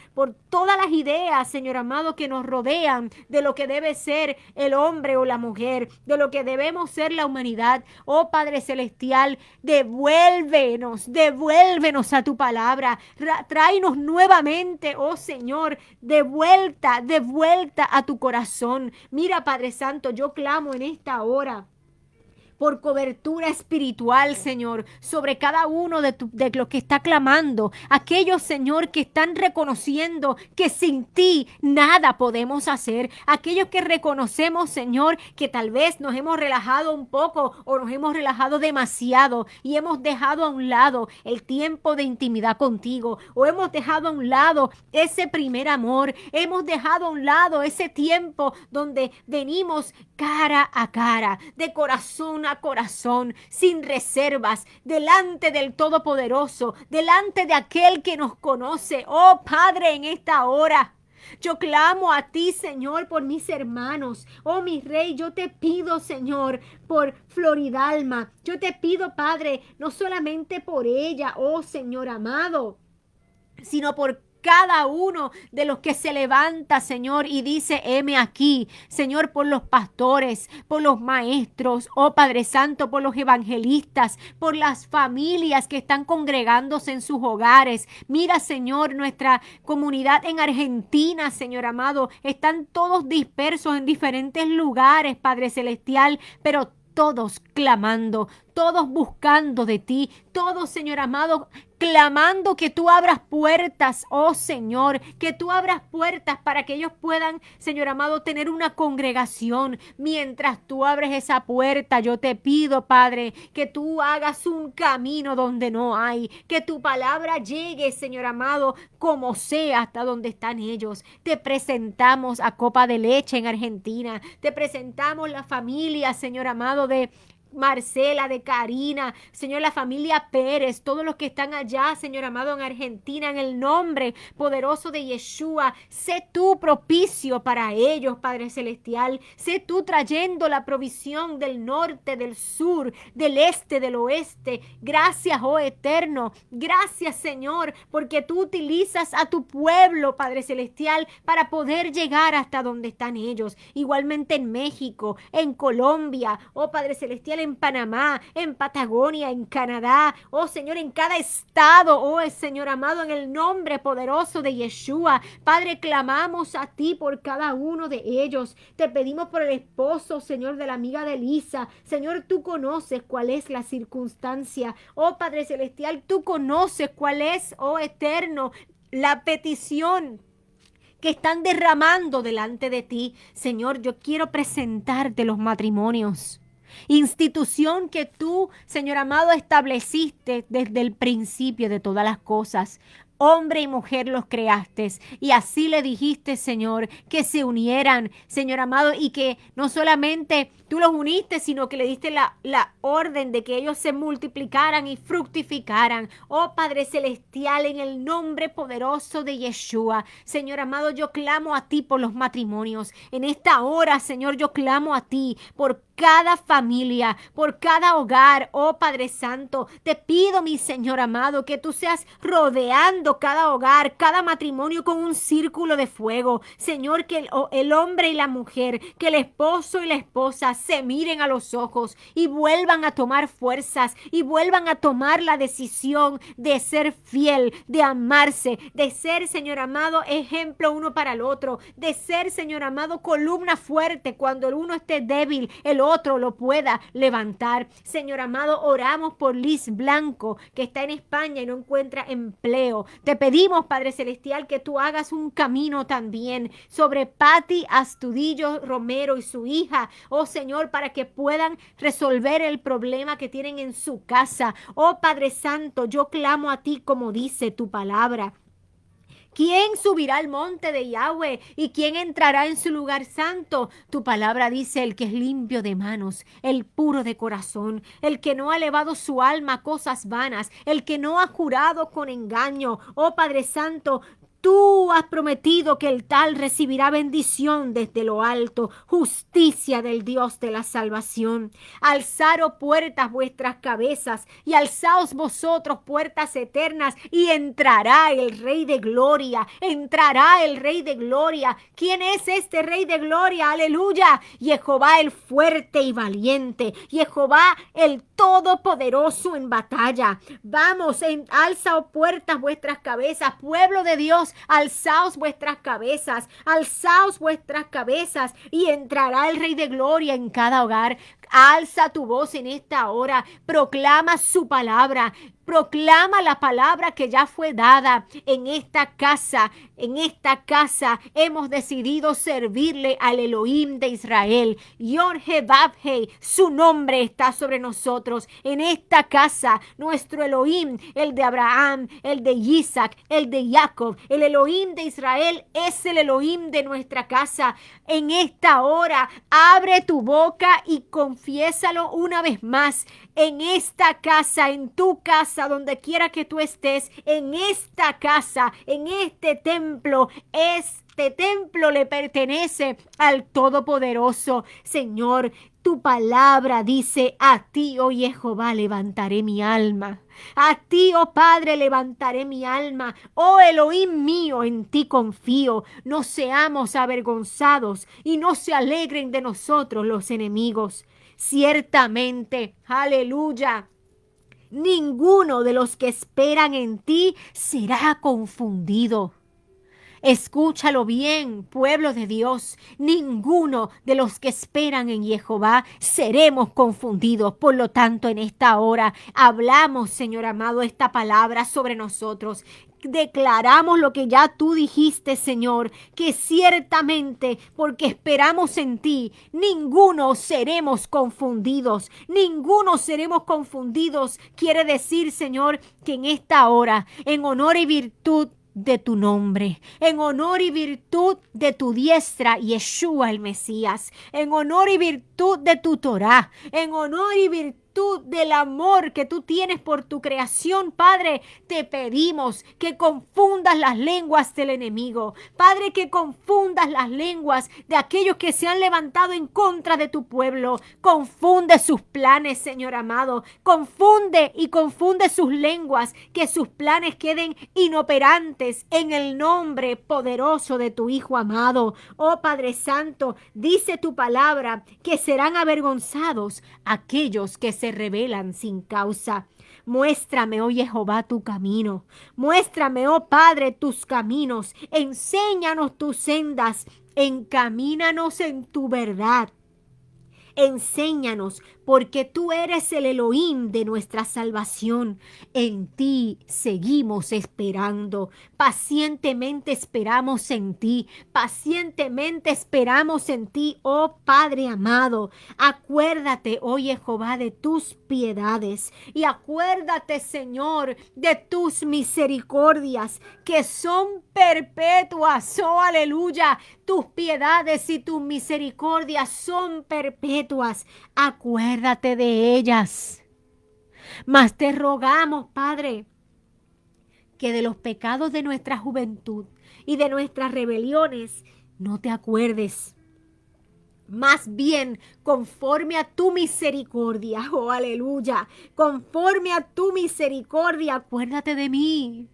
[SPEAKER 1] todas las ideas, Señor amado, que nos rodean de lo que debe ser el hombre o la mujer, de lo que debemos ser la humanidad. Oh Padre Celestial, devuélvenos a tu palabra, tráenos nuevamente, oh Señor, de vuelta a tu corazón. Mira, Padre Santo, yo clamo en esta hora por cobertura espiritual, Señor, sobre cada uno de los que está clamando. Aquellos, Señor, que están reconociendo que sin ti nada podemos hacer. Aquellos que reconocemos, Señor, que tal vez nos hemos relajado un poco o nos hemos relajado demasiado y hemos dejado a un lado el tiempo de intimidad contigo, o hemos dejado a un lado ese primer amor, hemos dejado a un lado ese tiempo donde venimos cara a cara, de corazón a corazón, sin reservas, delante del Todopoderoso, delante de aquel que nos conoce. Oh Padre, en esta hora yo clamo a ti, Señor, por mis hermanos. Oh, mi Rey, yo te pido, Señor, por Floridalma. Yo te pido, Padre, no solamente por ella, oh Señor amado, sino por cada uno de los que se levanta, Señor, y dice, heme aquí. Señor, por los pastores, por los maestros, oh Padre Santo, por los evangelistas, por las familias que están congregándose en sus hogares. Mira, Señor, nuestra comunidad en Argentina, Señor amado, están todos dispersos en diferentes lugares, Padre Celestial, pero todos clamando, todos buscando de ti, todos, Señor amado, clamando que tú abras puertas, oh Señor, que tú abras puertas para que ellos puedan, Señor amado, tener una congregación. Mientras tú abres esa puerta, yo te pido, Padre, que tú hagas un camino donde no hay, que tu palabra llegue, Señor amado, como sea, hasta donde están ellos. Te presentamos a Copa de Leche en Argentina, te presentamos la familia, Señor amado, de Marcela, de Karina, Señor, la familia Pérez, todos los que están allá, Señor amado, en Argentina, en el nombre poderoso de Yeshua, sé tú propicio para ellos, Padre Celestial, sé tú trayendo la provisión del norte, del sur, del este, del oeste. Gracias, oh Eterno, gracias, Señor, porque tú utilizas a tu pueblo, Padre Celestial, para poder llegar hasta donde están ellos. Igualmente en México, en Colombia, oh Padre Celestial, en Panamá, en Patagonia, en Canadá, oh Señor, en cada estado, oh Señor amado, en el nombre poderoso de Yeshua. Padre, clamamos a ti por cada uno de ellos. Te pedimos por el esposo, Señor, de la amiga de Elisa. Señor, tú conoces cuál es la circunstancia. Oh Padre Celestial, tú conoces cuál es, oh Eterno, la petición que están derramando delante de ti. Señor, yo quiero presentarte los matrimonios. Institución que tú, Señor amado, estableciste desde el principio de todas las cosas. Hombre y mujer los creaste y así le dijiste, Señor, que se unieran, Señor amado, y que no solamente tú los uniste, sino que le diste la orden de que ellos se multiplicaran y fructificaran. Oh Padre Celestial, en el nombre poderoso de Yeshua, Señor amado, yo clamo a ti por los matrimonios. En esta hora, Señor, yo clamo a ti por cada familia, por cada hogar, oh Padre Santo. Te pido, mi Señor amado, que tú seas rodeando cada hogar, cada matrimonio con un círculo de fuego. Señor, que el hombre y la mujer, que el esposo y la esposa se miren a los ojos y vuelvan a tomar fuerzas y vuelvan a tomar la decisión de ser fiel, de amarse, de ser, Señor amado, ejemplo uno para el otro, de ser, Señor amado, columna fuerte cuando el uno esté débil, el otro lo pueda levantar. Señor amado, oramos por Liz Blanco, que está en España y no encuentra empleo. Te pedimos, Padre Celestial, que tú hagas un camino también sobre Patti Astudillo Romero y su hija, oh Señor, para que puedan resolver el problema que tienen en su casa. Oh Padre Santo, yo clamo a ti como dice tu palabra. ¿Quién subirá al monte de Yahweh y quién entrará en su lugar santo? Tu palabra dice: el que es limpio de manos, el puro de corazón, el que no ha elevado su alma a cosas vanas, el que no ha jurado con engaño. Oh Padre Santo, tú has prometido que el tal recibirá bendición desde lo alto, justicia del Dios de la salvación. Alzaros puertas vuestras cabezas y alzaos vosotros puertas eternas y entrará el Rey de Gloria, entrará el Rey de Gloria. ¿Quién es este Rey de Gloria? Aleluya. Jehová el fuerte y valiente, Jehová el todopoderoso en batalla. Vamos, alzaos puertas vuestras cabezas, pueblo de Dios. Alzaos vuestras cabezas y entrará el Rey de Gloria en cada hogar. Alza tu voz en esta hora, proclama su palabra. Proclama la palabra que ya fue dada en esta casa. En esta casa hemos decidido servirle al Elohim de Israel. Yod-Heh-Vav-Heh, su nombre está sobre nosotros. En esta casa, nuestro Elohim, el de Abraham, el de Isaac, el de Jacob, el Elohim de Israel es el Elohim de nuestra casa. En esta hora, abre tu boca y confiésalo una vez más. En esta casa, en tu casa, donde quiera que tú estés, en esta casa, en este templo, es este templo le pertenece al Todopoderoso. Señor, tu palabra dice: a ti, oh Jehová, levantaré mi alma. A ti, oh Padre, levantaré mi alma. Oh Elohim mío, en ti confío. No seamos avergonzados y no se alegren de nosotros los enemigos. Ciertamente, aleluya, ninguno de los que esperan en ti será confundido. Escúchalo bien, pueblo de Dios. Ninguno de los que esperan en Jehová seremos confundidos. Por lo tanto, en esta hora hablamos, Señor amado, esta palabra sobre nosotros. Declaramos lo que ya tú dijiste, Señor, que ciertamente, porque esperamos en ti, ninguno seremos confundidos. Ninguno seremos confundidos. Quiere decir, Señor, que en esta hora, en honor y virtud de tu nombre, en honor y virtud de tu diestra, Yeshua el Mesías, en honor y virtud de tu Torá, en honor y virtud del amor que tú tienes por tu creación, Padre, te pedimos que confundas las lenguas del enemigo. Padre, que confundas las lenguas de aquellos que se han levantado en contra de tu pueblo. Confunde sus planes, Señor amado. Confunde sus lenguas, que sus planes queden inoperantes en el nombre poderoso de tu Hijo amado. Oh Padre Santo, dice tu palabra que serán avergonzados aquellos que se rebelan sin causa. Muéstrame, oh Jehová, tu camino. Muéstrame, oh Padre, tus caminos. Enséñanos tus sendas. Encamínanos en tu verdad. Enséñanos, porque tú eres el Elohim de nuestra salvación. En ti seguimos esperando. Pacientemente esperamos en ti. Pacientemente esperamos en ti, oh Padre amado. Acuérdate, oh Jehová, de tus piedades. Y acuérdate, Señor, de tus misericordias, que son perpetuas. Oh, aleluya. Tus piedades y tus misericordias son perpetuas. Acuérdate de ellas. Mas te rogamos, Padre, que de los pecados de nuestra juventud y de nuestras rebeliones no te acuerdes. Más bien, conforme a tu misericordia, oh aleluya, conforme a tu misericordia, acuérdate de mí.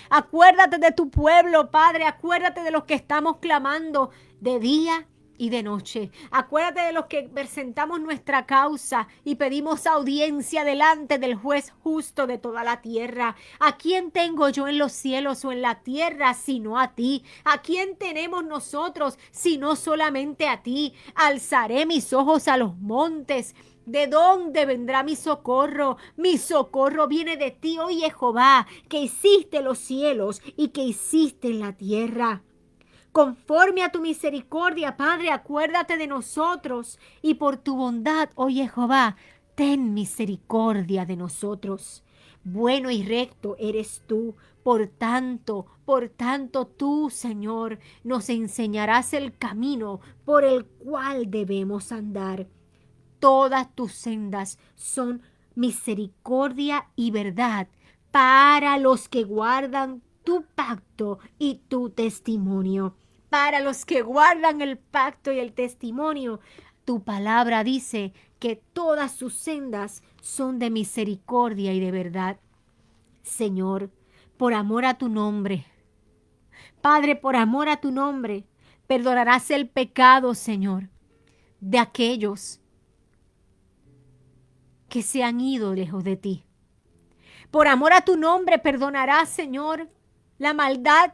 [SPEAKER 1] Acuérdate de tu pueblo, Padre. Acuérdate de los que estamos clamando de día y de noche. Acuérdate de los que presentamos nuestra causa y pedimos audiencia delante del juez justo de toda la tierra. ¿A quién tengo yo en los cielos o en la tierra sino a ti? ¿A quién tenemos nosotros sino solamente a ti? Alzaré mis ojos a los montes. ¿De dónde vendrá mi socorro? Mi socorro viene de ti, oh Jehová, que hiciste los cielos y que hiciste la tierra. Conforme a tu misericordia, Padre, acuérdate de nosotros y por tu bondad, oh Jehová, ten misericordia de nosotros. Bueno y recto eres tú, por tanto tú, Señor, nos enseñarás el camino por el cual debemos andar. Todas tus sendas son misericordia y verdad para los que guardan tu pacto y tu testimonio. Para los que guardan el pacto y el testimonio, tu palabra dice que todas sus sendas son de misericordia y de verdad. Señor, por amor a tu nombre, Padre, por amor a tu nombre, perdonarás el pecado, Señor, de aquellos que se han ido lejos de ti. Por amor a tu nombre perdonarás, Señor, la maldad.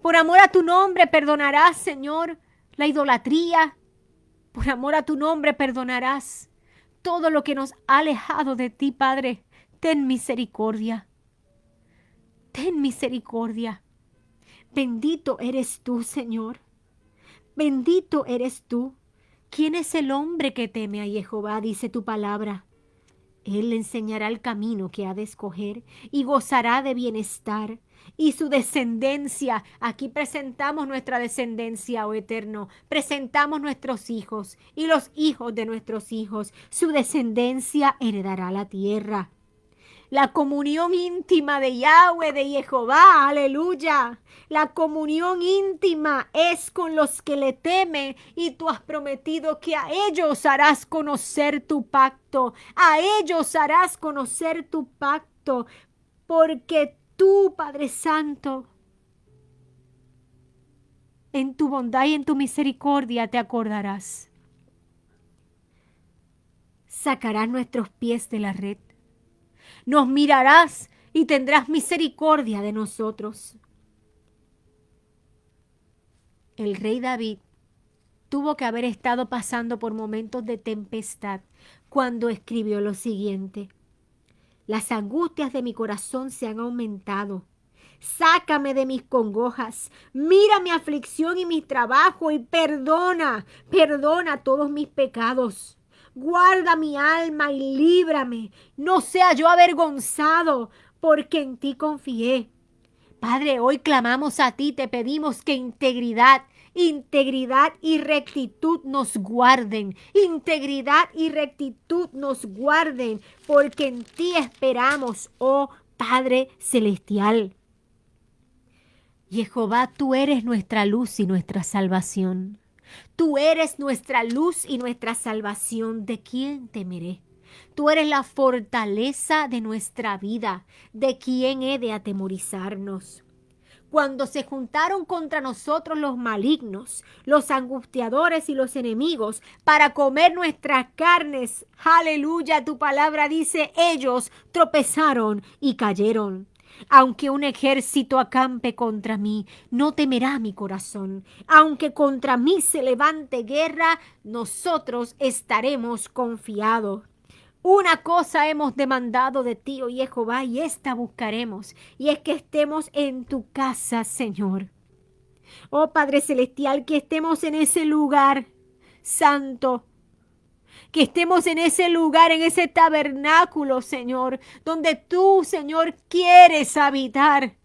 [SPEAKER 1] Por amor a tu nombre perdonarás, Señor, la idolatría. Por amor a tu nombre perdonarás todo lo que nos ha alejado de ti, Padre. Ten misericordia. Ten misericordia. Bendito eres tú, Señor. Bendito eres tú. ¿Quién es el hombre que teme a Jehová? Dice tu palabra. Él le enseñará el camino que ha de escoger y gozará de bienestar. Y su descendencia, aquí presentamos nuestra descendencia, oh Eterno. Presentamos nuestros hijos y los hijos de nuestros hijos. Su descendencia heredará la tierra. La comunión íntima de Yahweh, de Jehová, aleluya. La comunión íntima es con los que le temen y tú has prometido que a ellos harás conocer tu pacto. A ellos harás conocer tu pacto porque tú, Padre Santo, en tu bondad y en tu misericordia te acordarás. Sacarás nuestros pies de la red. Nos mirarás y tendrás misericordia de nosotros. El rey David tuvo que haber estado pasando por momentos de tempestad cuando escribió lo siguiente: las angustias de mi corazón se han aumentado. Sácame de mis congojas, mira mi aflicción y mi trabajo y perdona todos mis pecados. Guarda mi alma y líbrame, no sea yo avergonzado, porque en ti confié. Padre, hoy clamamos a ti, te pedimos que integridad y rectitud nos guarden. Integridad y rectitud nos guarden, porque en ti esperamos, oh Padre Celestial. Jehová, tú eres nuestra luz y nuestra salvación. Tú eres nuestra luz y nuestra salvación. ¿De quién temeré? Tú eres la fortaleza de nuestra vida. ¿De quién he de atemorizarnos? Cuando se juntaron contra nosotros los malignos, los angustiadores y los enemigos para comer nuestras carnes, aleluya, tu palabra dice, ellos tropezaron y cayeron. Aunque un ejército acampe contra mí, no temerá mi corazón. Aunque contra mí se levante guerra, nosotros estaremos confiados. Una cosa hemos demandado de ti, oh Jehová, y esta buscaremos, y es que estemos en tu casa, Señor. Oh Padre Celestial, que estemos en ese lugar santo, que estemos en ese lugar, en ese tabernáculo, Señor, donde tú, Señor, quieres habitar,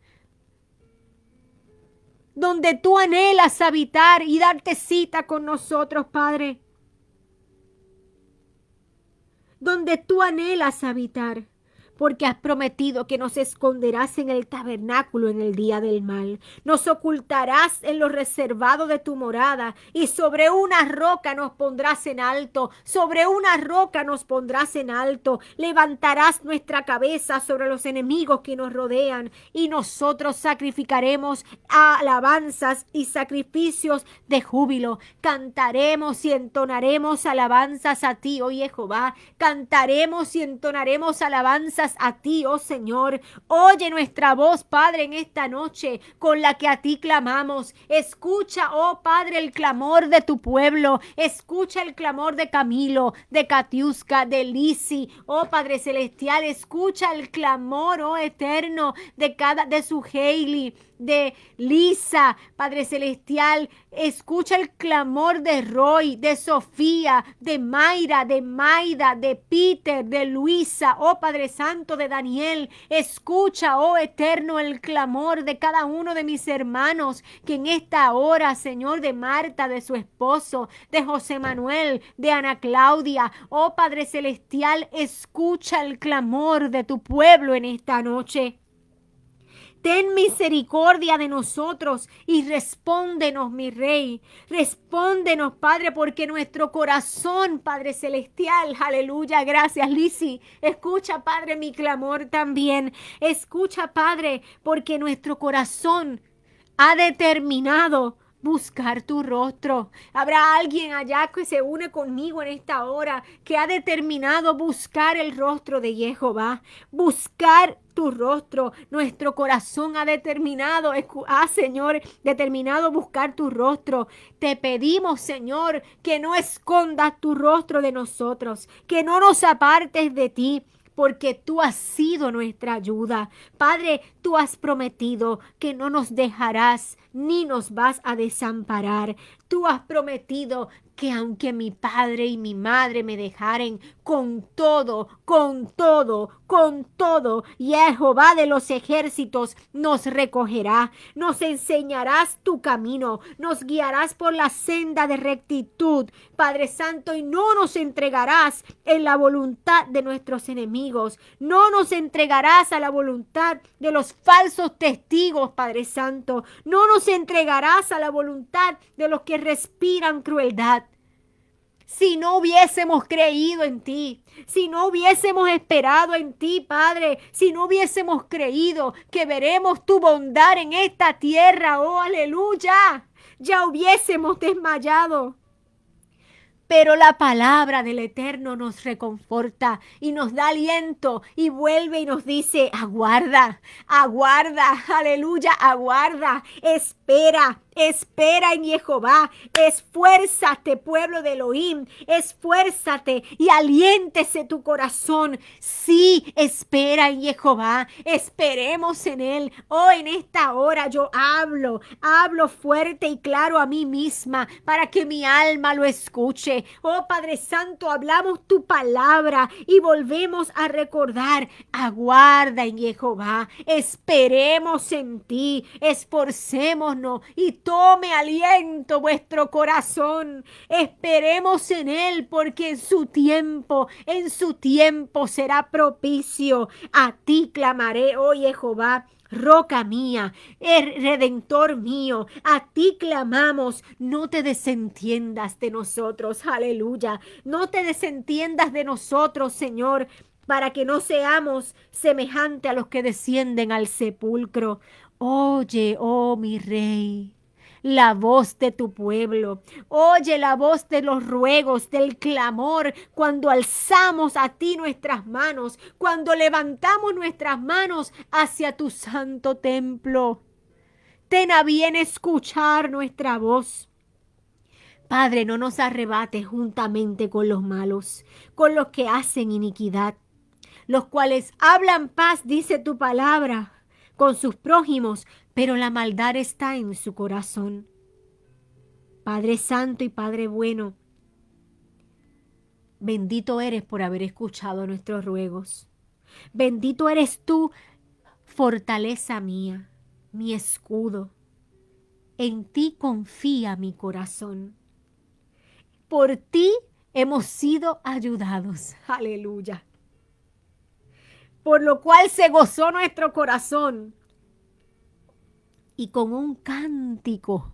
[SPEAKER 1] donde tú anhelas habitar y darte cita con nosotros, Padre. Donde tú anhelas habitar, porque has prometido que nos esconderás en el tabernáculo en el día del mal. Nos ocultarás en lo reservado de tu morada y sobre una roca nos pondrás en alto. Sobre una roca nos pondrás en alto. Levantarás nuestra cabeza sobre los enemigos que nos rodean y nosotros sacrificaremos alabanzas y sacrificios de júbilo. Cantaremos y entonaremos alabanzas a ti, oh Jehová. Cantaremos y entonaremos alabanzas a ti, oh Señor. Oye nuestra voz, Padre, en esta noche con la que a ti clamamos. Escucha, oh Padre, el clamor de tu pueblo. Escucha el clamor de Camilo, de Katiuska, de Lisi. Oh Padre Celestial, escucha el clamor, oh Eterno, de su Hailey, de Lisa. Padre Celestial, escucha el clamor de Roy, de Sofía, de Mayra, de Maida, de Peter, de Luisa. Oh Padre Santo, de Daniel. Escucha, oh Eterno, el clamor de cada uno de mis hermanos que en esta hora, Señor, de Marta, de su esposo, de José Manuel, de Ana Claudia. Oh Padre Celestial, escucha el clamor de tu pueblo en esta noche. Ten misericordia de nosotros y respóndenos, mi Rey. Respóndenos, Padre, porque nuestro corazón, Padre Celestial, aleluya, gracias, Lisi. Escucha, Padre, mi clamor también. Escucha, Padre, porque nuestro corazón ha determinado buscar tu rostro. Habrá alguien allá que se une conmigo en esta hora que ha determinado buscar el rostro de Jehová, buscar tu rostro. Nuestro corazón ha determinado, Señor, determinado buscar tu rostro. Te pedimos, Señor, que no escondas tu rostro de nosotros, que no nos apartes de ti, porque tú has sido nuestra ayuda. Padre, tú has prometido que no nos dejarás ni nos vas a desamparar. Tú has prometido que aunque mi padre y mi madre me dejaren, con todo, con todo, con todo, Jehová de los ejércitos nos recogerá, nos enseñarás tu camino, nos guiarás por la senda de rectitud, Padre Santo, y no nos entregarás en la voluntad de nuestros enemigos, no nos entregarás a la voluntad de los falsos testigos, Padre Santo, no nos entregarás a la voluntad de los que respiran crueldad. Si no hubiésemos creído en ti, si no hubiésemos esperado en ti, Padre, si no hubiésemos creído que veremos tu bondad en esta tierra, oh aleluya, ya hubiésemos desmayado. Pero la palabra del Eterno nos reconforta y nos da aliento y vuelve y nos dice, aguarda, aguarda, aleluya, aguarda, espera. Espera en Jehová, esfuérzate, pueblo de Elohim, esfuérzate y aliéntese tu corazón. Sí, espera en Jehová, esperemos en Él. Oh, en esta hora yo hablo fuerte y claro a mí misma para que mi alma lo escuche. Oh, Padre Santo, hablamos tu palabra y volvemos a recordar, aguarda en Jehová, esperemos en ti, esforcémonos y tome aliento vuestro corazón. Esperemos en Él porque en su tiempo será propicio. A ti clamaré, oh Jehová. Roca mía, redentor mío, a ti clamamos, no te desentiendas de nosotros, aleluya, no te desentiendas de nosotros, Señor, para que no seamos semejante a los que descienden al sepulcro. Oye, oh mi Rey, la voz de tu pueblo. Oye la voz de los ruegos, del clamor, cuando alzamos a ti nuestras manos, cuando levantamos nuestras manos hacia tu santo templo. Ten a bien escuchar nuestra voz. Padre, no nos arrebates juntamente con los malos, con los que hacen iniquidad, los cuales hablan paz, dice tu palabra, con sus prójimos, pero la maldad está en su corazón. Padre Santo y Padre bueno, bendito eres por haber escuchado nuestros ruegos. Bendito eres tú, fortaleza mía, mi escudo. En ti confía mi corazón. Por ti hemos sido ayudados. Aleluya. Por lo cual se gozó nuestro corazón. Y con un cántico,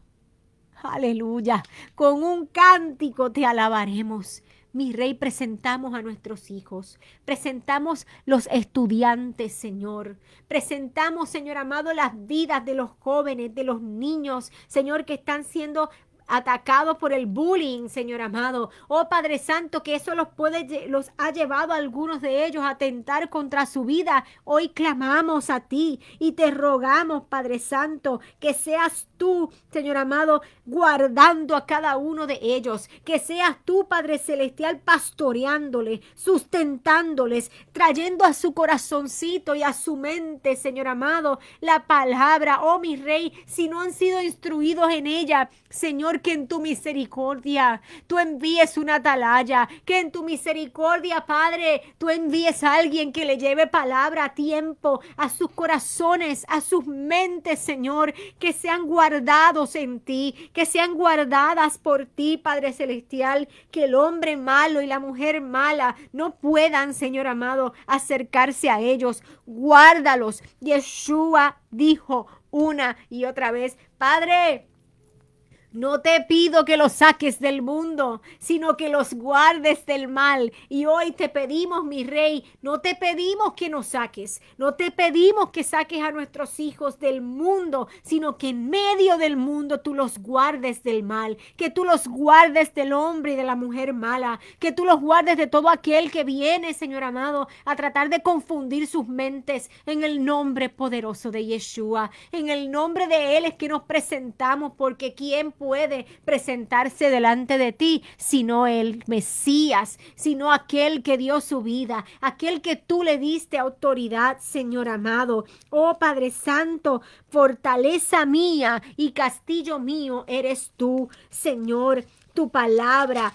[SPEAKER 1] aleluya, con un cántico te alabaremos. Mi Rey, presentamos a nuestros hijos, presentamos los estudiantes, Señor. Presentamos, Señor amado, las vidas de los jóvenes, de los niños, Señor, que están siendo atacados por el bullying, Señor amado. Oh Padre Santo, que eso los ha llevado a algunos de ellos a atentar contra su vida. Hoy clamamos a ti y te rogamos, Padre Santo, que seas tú, Señor amado, guardando a cada uno de ellos. Que seas tú, Padre Celestial, pastoreándoles, sustentándoles, trayendo a su corazoncito y a su mente, Señor amado, la palabra. Oh mi Rey, si no han sido instruidos en ella, Señor, que en tu misericordia tú envíes una atalaya, que en tu misericordia, Padre, tú envíes a alguien que le lleve palabra a tiempo, a sus corazones, a sus mentes, Señor, que sean guardados en ti, que sean guardadas por ti, Padre Celestial, que el hombre malo y la mujer mala no puedan, Señor amado, acercarse a ellos. Guárdalos. Yeshua dijo una y otra vez, Padre, no te pido que los saques del mundo, sino que los guardes del mal. Y hoy te pedimos, mi Rey, no te pedimos que nos saques, no te pedimos que saques a nuestros hijos del mundo, sino que en medio del mundo tú los guardes del mal, que tú los guardes del hombre y de la mujer mala, que tú los guardes de todo aquel que viene, Señor amado, a tratar de confundir sus mentes. En el nombre poderoso de Yeshua, en el nombre de Él es que nos presentamos, porque ¿quién puede presentarse delante de ti, sino el Mesías, sino aquel que dio su vida, aquel que tú le diste autoridad, Señor amado. Oh Padre Santo, fortaleza mía y castillo mío eres tú, Señor. Tu palabra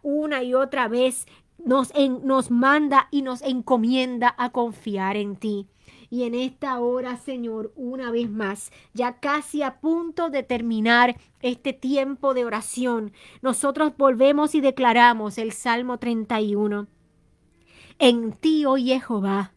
[SPEAKER 1] una y otra vez nos manda y nos encomienda a confiar en ti. Y en esta hora, Señor, una vez más, ya casi a punto de terminar este tiempo de oración, nosotros volvemos y declaramos el Salmo 31. En ti, oh Jehová,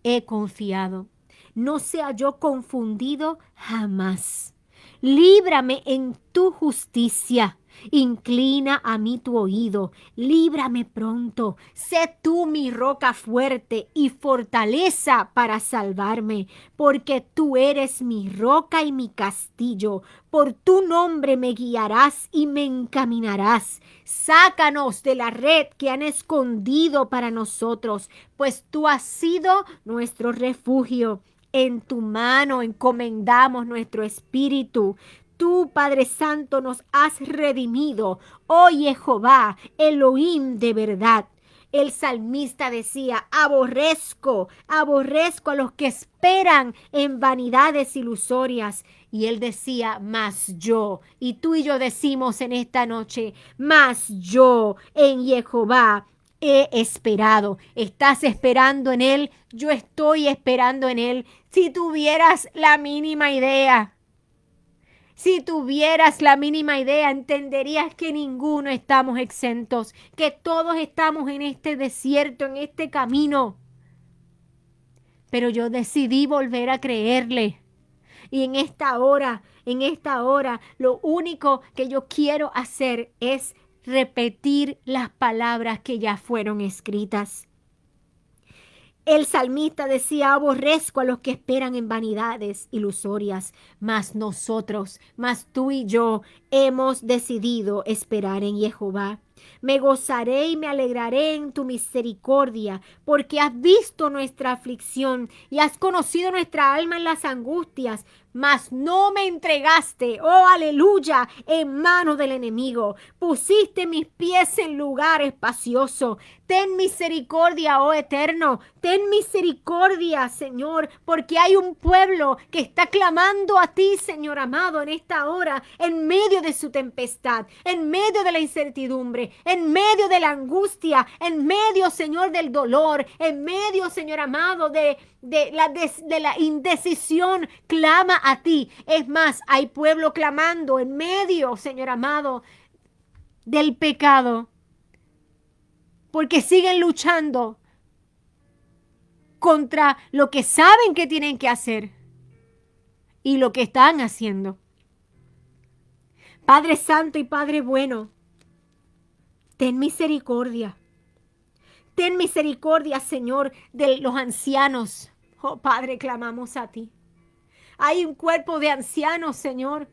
[SPEAKER 1] he confiado. No sea yo confundido jamás. Líbrame en tu justicia. Inclina a mí tu oído. Líbrame pronto. Sé tú mi roca fuerte y fortaleza para salvarme, porque tú eres mi roca y mi castillo. Por tu nombre me guiarás y me encaminarás. Sácanos de la red que han escondido para nosotros, pues tú has sido nuestro refugio. En tu mano encomendamos nuestro espíritu. Tú, Padre Santo, nos has redimido. Oh Jehová, Elohim de verdad. El salmista decía, aborrezco a los que esperan en vanidades ilusorias. Y él decía, mas yo. Y tú y yo decimos en esta noche, mas yo en Jehová he esperado. ¿Estás esperando en él? Yo estoy esperando en él. Si tuvieras la mínima idea. Si tuvieras la mínima idea, entenderías que ninguno estamos exentos, que todos estamos en este desierto, en este camino. Pero yo decidí volver a creerle. Y en esta hora, lo único que yo quiero hacer es repetir las palabras que ya fueron escritas. El salmista decía, aborrezco a los que esperan en vanidades ilusorias, mas tú y yo hemos decidido esperar en Jehová. Me gozaré y me alegraré en tu misericordia, porque has visto nuestra aflicción y has conocido nuestra alma en las angustias, mas no me entregaste, oh aleluya, en mano del enemigo. Pusiste mis pies en lugar espacioso. Ten misericordia, oh eterno, ten misericordia, Señor, porque hay un pueblo que está clamando a ti, Señor amado, en esta hora, en medio de su tempestad, en medio de la incertidumbre, en medio de la angustia, en medio, Señor, del dolor, en medio, Señor amado, de la indecisión. Clama a ti. Es más, hay pueblo clamando en medio, Señor amado, del pecado, porque siguen luchando contra lo que saben que tienen que hacer y lo que están haciendo. Padre Santo y Padre bueno, ten misericordia. Ten misericordia, Señor, de los ancianos. Oh Padre, clamamos a ti. Hay un cuerpo de ancianos, Señor,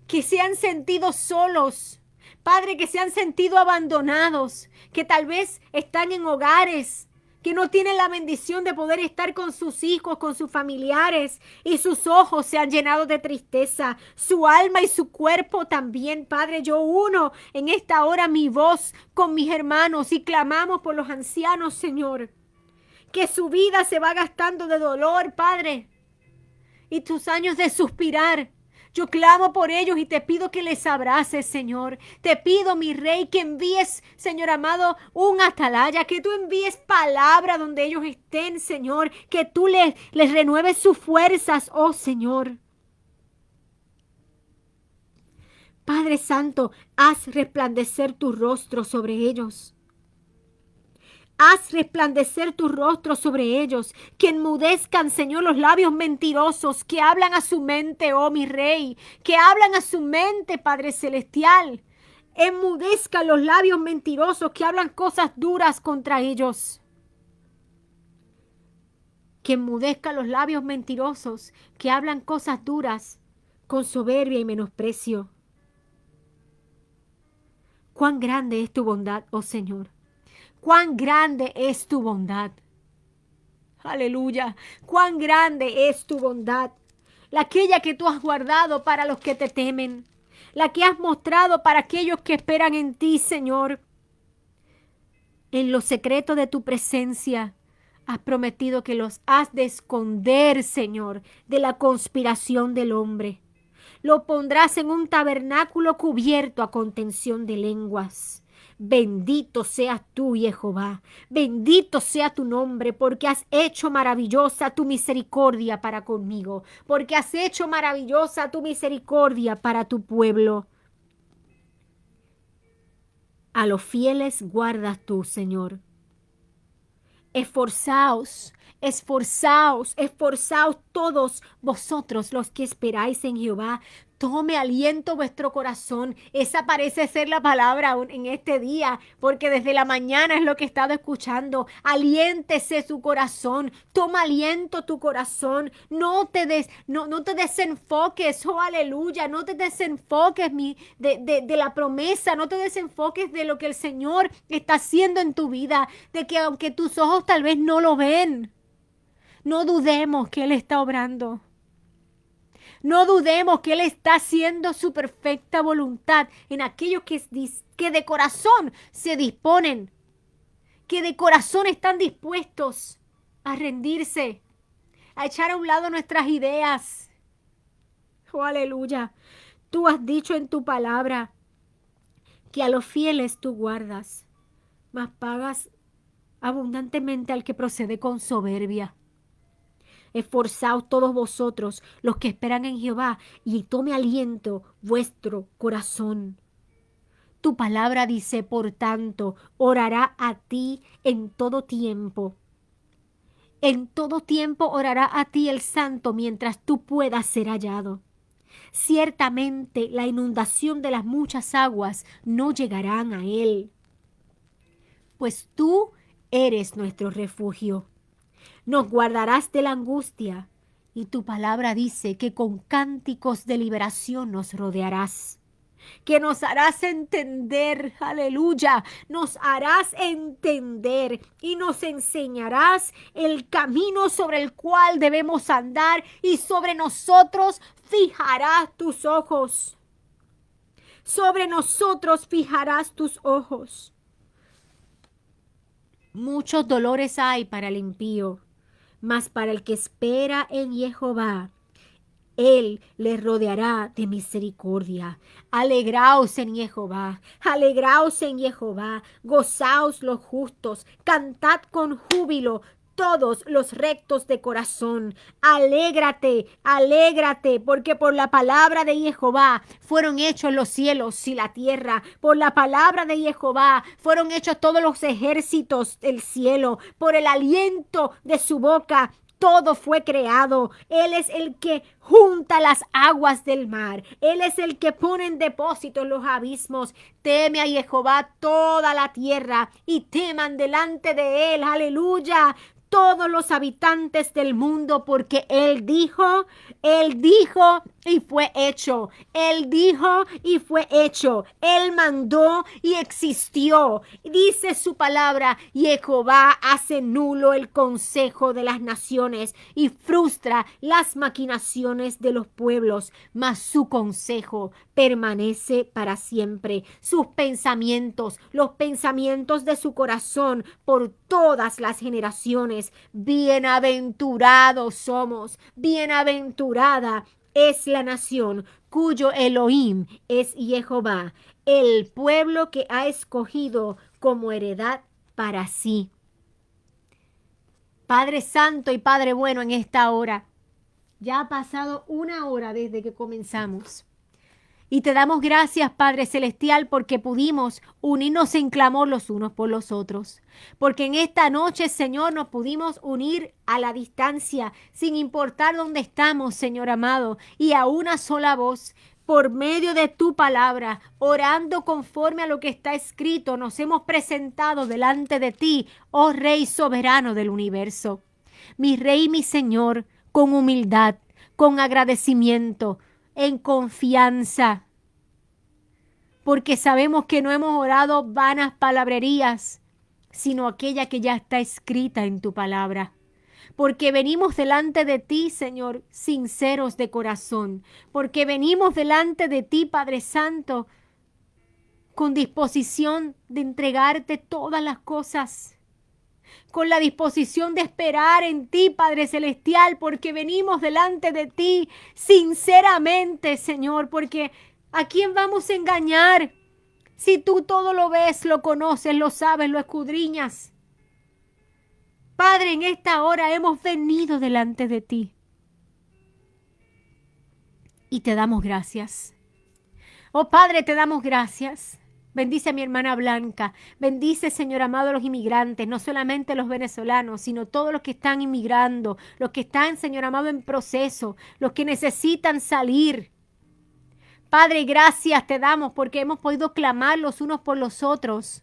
[SPEAKER 1] que se han sentido solos. Padre, que se han sentido abandonados, que tal vez están en hogares, que no tienen la bendición de poder estar con sus hijos, con sus familiares, y sus ojos se han llenado de tristeza, su alma y su cuerpo también. Padre, yo uno en esta hora mi voz con mis hermanos y clamamos por los ancianos, Señor, que su vida se va gastando de dolor, Padre, y tus años de suspirar. Yo clamo por ellos y te pido que les abraces, Señor. Te pido, mi Rey, que envíes, Señor amado, un atalaya, que tú envíes palabra donde ellos estén, Señor, que tú les renueves sus fuerzas, oh Señor. Padre Santo, haz resplandecer tu rostro sobre ellos. Haz resplandecer tu rostro sobre ellos, que enmudezcan, Señor, los labios mentirosos que hablan a su mente, oh mi Rey, que hablan a su mente, Padre Celestial. Enmudezcan los labios mentirosos que hablan cosas duras contra ellos. Que enmudezcan los labios mentirosos que hablan cosas duras con soberbia y menosprecio. Cuán grande es tu bondad, oh Señor. Cuán grande es tu bondad. Aleluya. Cuán grande es tu bondad. aquella que tú has guardado para los que te temen, la que has mostrado para aquellos que esperan en ti, Señor. En lo secreto de tu presencia has prometido que los has de esconder, Señor, de la conspiración del hombre. Lo pondrás en un tabernáculo cubierto a contención de lenguas. Bendito seas tú, Jehová. Bendito sea tu nombre, porque has hecho maravillosa tu misericordia para conmigo, porque has hecho maravillosa tu misericordia para tu pueblo. A los fieles guardas tú, Señor. Esforzaos, esforzaos, esforzaos todos vosotros los que esperáis en Jehová. Tome aliento vuestro corazón. Esa parece ser la palabra en este día, porque desde la mañana es lo que he estado escuchando. Aliéntese su corazón. Toma aliento tu corazón. No te desenfoques, oh aleluya. No te desenfoques de la promesa. No te desenfoques de lo que el Señor está haciendo en tu vida. De que aunque tus ojos tal vez no lo ven, no dudemos que Él está obrando. No dudemos que Él está haciendo su perfecta voluntad en aquellos que de corazón se disponen, que de corazón están dispuestos a rendirse, a echar a un lado nuestras ideas. Oh, aleluya. Tú has dicho en tu palabra que a los fieles tú guardas, mas pagas abundantemente al que procede con soberbia. Esforzaos todos vosotros los que esperan en Jehová, y tome aliento vuestro corazón. Tu palabra dice, por tanto, orará a ti en todo tiempo. En todo tiempo orará a ti el santo mientras tú puedas ser hallado. Ciertamente la inundación de las muchas aguas no llegarán a él, pues tú eres nuestro refugio. Nos guardarás de la angustia, y tu palabra dice que con cánticos de liberación nos rodearás, que nos harás entender, aleluya, nos harás entender y nos enseñarás el camino sobre el cual debemos andar, y sobre nosotros fijarás tus ojos. Sobre nosotros fijarás tus ojos. Muchos dolores hay para el impío, mas para el que espera en Jehová, Él le rodeará de misericordia. Alegraos en Jehová, alegraos en Jehová, gozaos los justos, cantad con júbilo todos los rectos de corazón. Alégrate, alégrate, porque por la palabra de Jehová fueron hechos los cielos y la tierra. Por la palabra de Jehová fueron hechos todos los ejércitos del cielo. Por el aliento de su boca todo fue creado. Él es el que junta las aguas del mar. Él es el que pone en depósito los abismos. Teme a Jehová toda la tierra, y teman delante de Él, aleluya, todos los habitantes del mundo, porque Él dijo y fue hecho. Él dijo y fue hecho. Él mandó y existió. Dice su palabra, Jehová hace nulo el consejo de las naciones y frustra las maquinaciones de los pueblos, mas su consejo permanece para siempre. Sus pensamientos, los pensamientos de su corazón por todas las generaciones. Bienaventurados somos, bienaventurada es la nación cuyo Elohim es Jehová, el pueblo que ha escogido como heredad para sí. Padre Santo y Padre bueno, en esta hora, ya ha pasado 1 hora desde que comenzamos. Y te damos gracias, Padre Celestial, porque pudimos unirnos en clamor los unos por los otros. Porque en esta noche, Señor, nos pudimos unir a la distancia, sin importar dónde estamos, Señor amado, y a una sola voz, por medio de tu palabra, orando conforme a lo que está escrito, nos hemos presentado delante de ti, oh Rey soberano del universo. Mi Rey, mi Señor, con humildad, con agradecimiento, en confianza, porque sabemos que no hemos orado vanas palabrerías, sino aquella que ya está escrita en tu palabra. porque venimos delante de ti, Señor, sinceros de corazón, porque venimos delante de ti, Padre Santo, con disposición de entregarte todas las cosas, con la disposición de esperar en ti, Padre Celestial, porque venimos delante de ti sinceramente, Señor, porque ¿a quién vamos a engañar? Si tú todo lo ves, lo conoces, lo sabes, lo escudriñas. Padre, en esta hora hemos venido delante de ti y te damos gracias. Oh Padre, te damos gracias. Bendice a mi hermana Blanca. Bendice, Señor amado, a los inmigrantes, no solamente los venezolanos, sino todos los que están inmigrando, los que están, Señor amado, en proceso, los que necesitan salir. Padre, gracias te damos porque hemos podido clamar los unos por los otros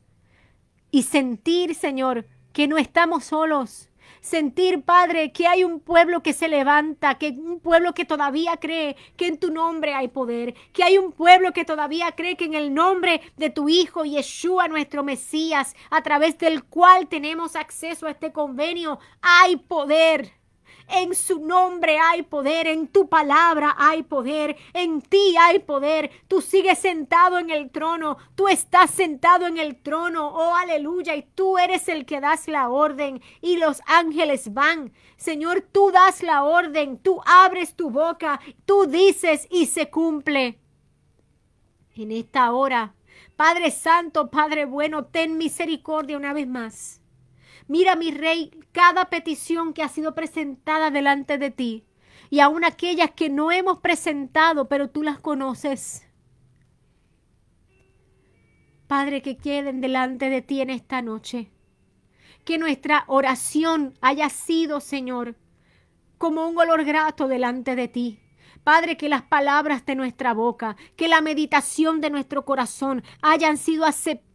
[SPEAKER 1] y sentir, Señor, que no estamos solos. Sentir, Padre, que hay un pueblo que se levanta, que un pueblo que todavía cree que en tu nombre hay poder, que hay un pueblo que todavía cree que en el nombre de tu Hijo Yeshua, nuestro Mesías, a través del cual tenemos acceso a este convenio, hay poder. En su nombre hay poder, en tu palabra hay poder, en ti hay poder. Tú sigues sentado en el trono, tú estás sentado en el trono, oh aleluya, y tú eres el que das la orden y los ángeles van. Señor, tú das la orden, tú abres tu boca, tú dices y se cumple. En esta hora, Padre Santo, Padre bueno, ten misericordia una vez más. Mira, mi Rey, cada petición que ha sido presentada delante de ti y aún aquellas que no hemos presentado, pero tú las conoces. Padre, que queden delante de ti en esta noche. Que nuestra oración haya sido, Señor, como un olor grato delante de ti. Padre, que las palabras de nuestra boca, que la meditación de nuestro corazón hayan sido aceptadas,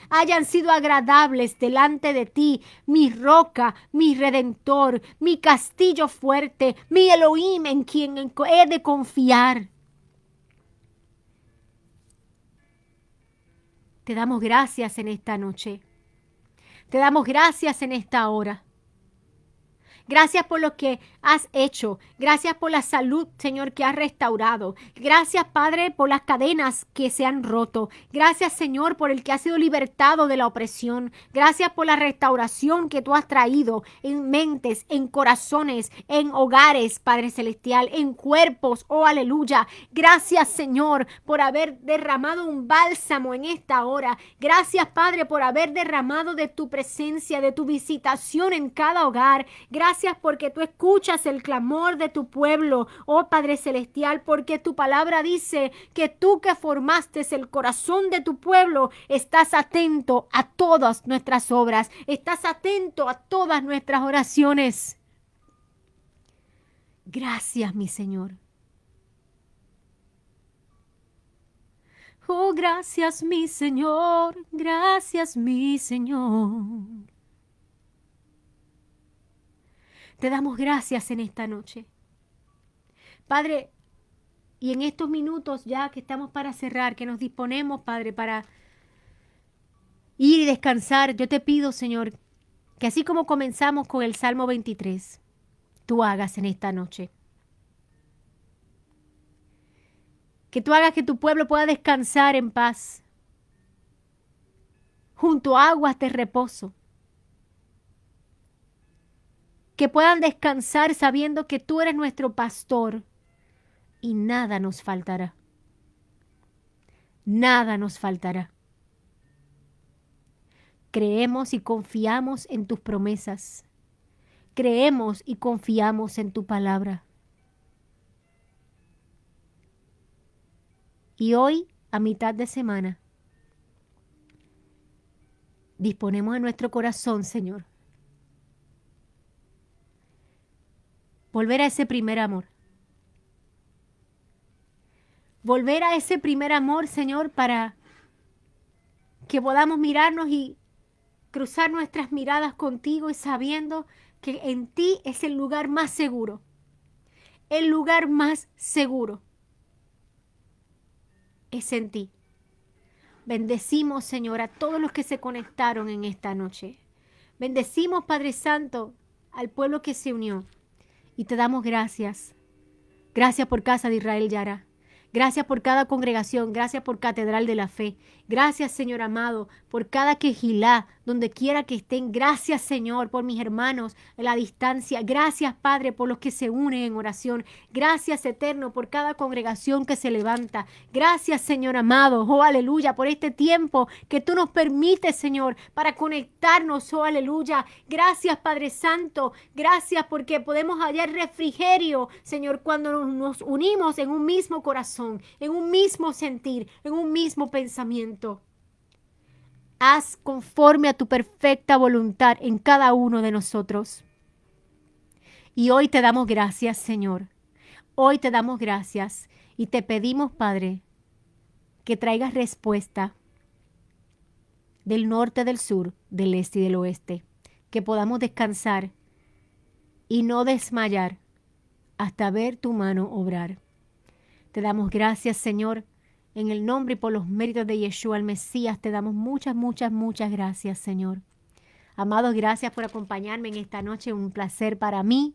[SPEAKER 1] hayan sido agradables delante de ti, mi roca, mi redentor, mi castillo fuerte, mi Elohim en quien he de confiar. Te damos gracias en esta noche. Te damos gracias en esta hora. Gracias por lo que has hecho. Gracias por la salud, Señor, que has restaurado. Gracias, Padre, por las cadenas que se han roto. Gracias, Señor, por el que ha sido libertado de la opresión. Gracias por la restauración que tú has traído en mentes, en corazones, en hogares, Padre Celestial, en cuerpos. Oh, aleluya. Gracias, Señor, por haber derramado un bálsamo en esta hora. Gracias, Padre, por haber derramado de tu presencia, de tu visitación en cada hogar. Gracias porque tú escuchas el clamor de tu pueblo, oh Padre Celestial, porque tu palabra dice que tú que formaste el corazón de tu pueblo, estás atento a todas nuestras obras, estás atento a todas nuestras oraciones. Gracias, mi Señor. Oh, gracias, mi Señor, gracias, mi Señor. Te damos gracias en esta noche. Padre, y en estos minutos ya que estamos para cerrar, que nos disponemos, Padre, para ir y descansar, yo te pido, Señor, que así como comenzamos con el Salmo 23, tú hagas en esta noche. Que tú hagas que tu pueblo pueda descansar en paz, junto a aguas de reposo. Que puedan descansar sabiendo que tú eres nuestro pastor y nada nos faltará. Nada nos faltará. Creemos y confiamos en tus promesas. Creemos y confiamos en tu palabra. Y hoy, a mitad de semana, disponemos de nuestro corazón, Señor. Volver a ese primer amor. Volver a ese primer amor, Señor, para que podamos mirarnos y cruzar nuestras miradas contigo y sabiendo que en ti es el lugar más seguro. El lugar más seguro es en ti. Bendecimos, Señor, a todos los que se conectaron en esta noche. Bendecimos, Padre Santo, al pueblo que se unió. Y te damos gracias. Gracias por Casa de Israel Yara. Gracias por cada congregación. Gracias por Catedral de la Fe. Gracias, Señor amado, por cada quejilá, donde quiera que estén. Gracias, Señor, por mis hermanos en la distancia. Gracias, Padre, por los que se unen en oración. Gracias, Eterno, por cada congregación que se levanta. Gracias, Señor amado, oh aleluya, por este tiempo que tú nos permites, Señor, para conectarnos, oh aleluya. Gracias, Padre Santo. Gracias porque podemos hallar refrigerio, Señor, cuando nos unimos en un mismo corazón, en un mismo sentir, en un mismo pensamiento. Haz conforme a tu perfecta voluntad en cada uno de nosotros. Y hoy te damos gracias, Señor. Hoy te damos gracias y te pedimos, Padre, que traigas respuesta del norte, del sur, del este y del oeste. Que podamos descansar y no desmayar hasta ver tu mano obrar. Te damos gracias, Señor. En el nombre y por los méritos de Yeshua, el Mesías, te damos muchas, muchas, muchas gracias, Señor. Amados, gracias por acompañarme en esta noche. Un placer para mí.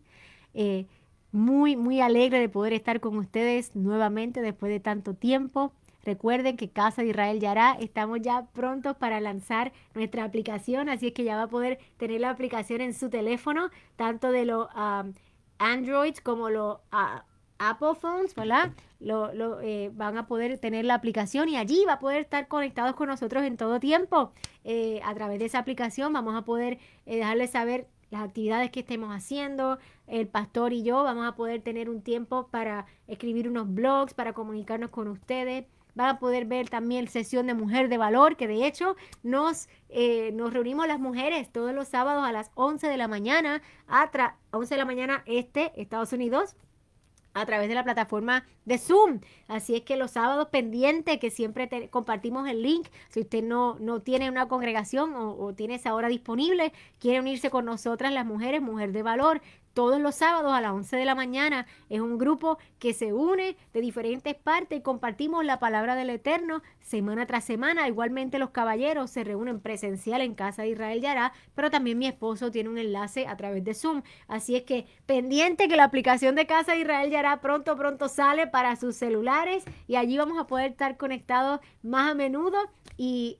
[SPEAKER 1] Muy, muy alegre de poder estar con ustedes nuevamente después de tanto tiempo. Recuerden que Casa de Israel Yara, estamos ya prontos para lanzar nuestra aplicación, así es que ya va a poder tener la aplicación en su teléfono, tanto de los Android como los Apple phones, ¿verdad? Van a poder tener la aplicación y allí va a poder estar conectados con nosotros en todo tiempo. A través de esa aplicación vamos a poder dejarles saber las actividades que estemos haciendo. El pastor y yo vamos a poder tener un tiempo para escribir unos blogs, para comunicarnos con ustedes. Van a poder ver también sesión de Mujer de Valor, que de hecho nos reunimos las mujeres todos los sábados a las 11 de la mañana, 11 de la mañana Estados Unidos, a través de la plataforma de Zoom. Así es que los sábados pendientes, que siempre compartimos el link, si usted no tiene una congregación o tiene esa hora disponible, quiere unirse con nosotras las mujeres, Mujer de Valor, todos los sábados a las 11 de la mañana. Es un grupo que se une de diferentes partes y compartimos la palabra del Eterno semana tras semana. Igualmente los caballeros se reúnen presencial en Casa de Israel Yara, pero también mi esposo tiene un enlace a través de Zoom. Así es que pendiente que la aplicación de Casa de Israel Yara pronto sale para sus celulares y allí vamos a poder estar conectados más a menudo y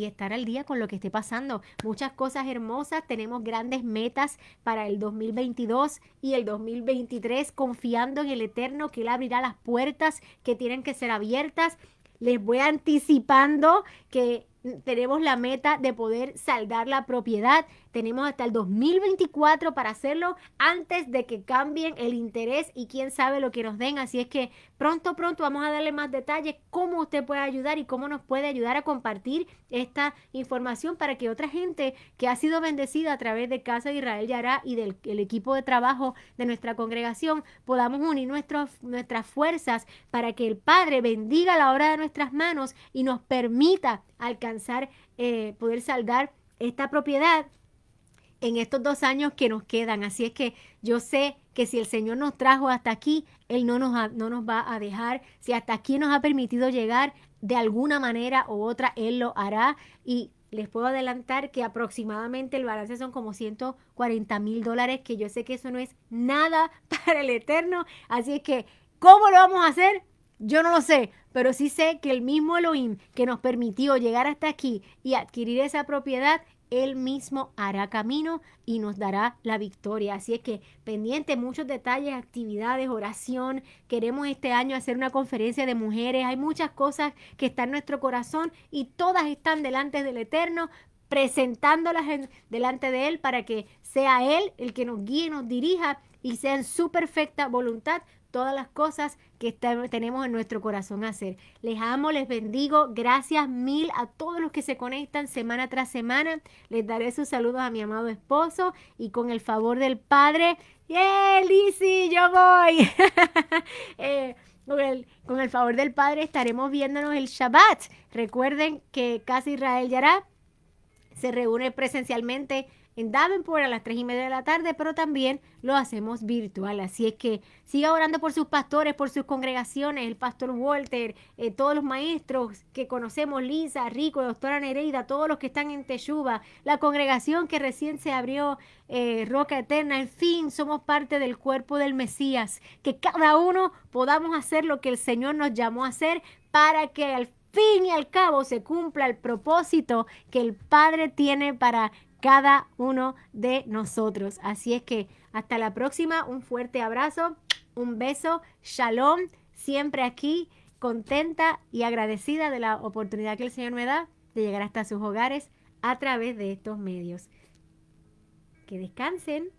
[SPEAKER 1] estar al día con lo que esté pasando. Muchas cosas hermosas, tenemos grandes metas para el 2022 y el 2023, confiando en el Eterno que Él abrirá las puertas que tienen que ser abiertas. Les voy anticipando que tenemos la meta de poder saldar la propiedad. Tenemos hasta el 2024 para hacerlo antes de que cambien el interés y quién sabe lo que nos den. Así es que pronto vamos a darle más detalles cómo usted puede ayudar y cómo nos puede ayudar a compartir esta información para que otra gente que ha sido bendecida a través de Casa de Israel Yara y del equipo de trabajo de nuestra congregación podamos unir nuestras fuerzas para que el Padre bendiga la obra de nuestras manos y nos permita alcanzar, poder saldar esta propiedad en estos 2 años que nos quedan. Así es que yo sé que si el Señor nos trajo hasta aquí, Él no nos va a dejar. Si hasta aquí nos ha permitido llegar, de alguna manera u otra, Él lo hará. Y les puedo adelantar que aproximadamente el balance son como $140,000, que yo sé que eso no es nada para el Eterno. Así es que, ¿cómo lo vamos a hacer? Yo no lo sé, pero sí sé que el mismo Elohim que nos permitió llegar hasta aquí y adquirir esa propiedad, Él mismo hará camino y nos dará la victoria. Así es que pendiente, muchos detalles, actividades, oración. Queremos este año hacer una conferencia de mujeres. Hay muchas cosas que están en nuestro corazón y todas están delante del Eterno, presentándolas delante de Él para que sea Él el que nos guíe, nos dirija y sea en su perfecta voluntad todas las cosas que tenemos en nuestro corazón hacer. Les amo, les bendigo. Gracias mil a todos los que se conectan semana tras semana. Les daré sus saludos a mi amado esposo y con el favor del Padre. ¡Yeah, Lizzy! ¡Yo voy! Con el favor del Padre estaremos viéndonos el Shabbat. Recuerden que Casa Israel Yara se reúne presencialmente en Davenport a las 3:30 de la tarde, pero también lo hacemos virtual. Así es que siga orando por sus pastores, por sus congregaciones, el pastor Walter, todos los maestros que conocemos, Lisa, Rico, doctora Nereida, todos los que están en Teshuva, la congregación que recién se abrió, Roca Eterna, en fin, somos parte del cuerpo del Mesías, que cada uno podamos hacer lo que el Señor nos llamó a hacer para que al fin y al cabo se cumpla el propósito que el Padre tiene para cada uno de nosotros. Así es que hasta la próxima, un fuerte abrazo, un beso, shalom, siempre aquí, contenta y agradecida de la oportunidad que el Señor me da de llegar hasta sus hogares a través de estos medios. Que descansen.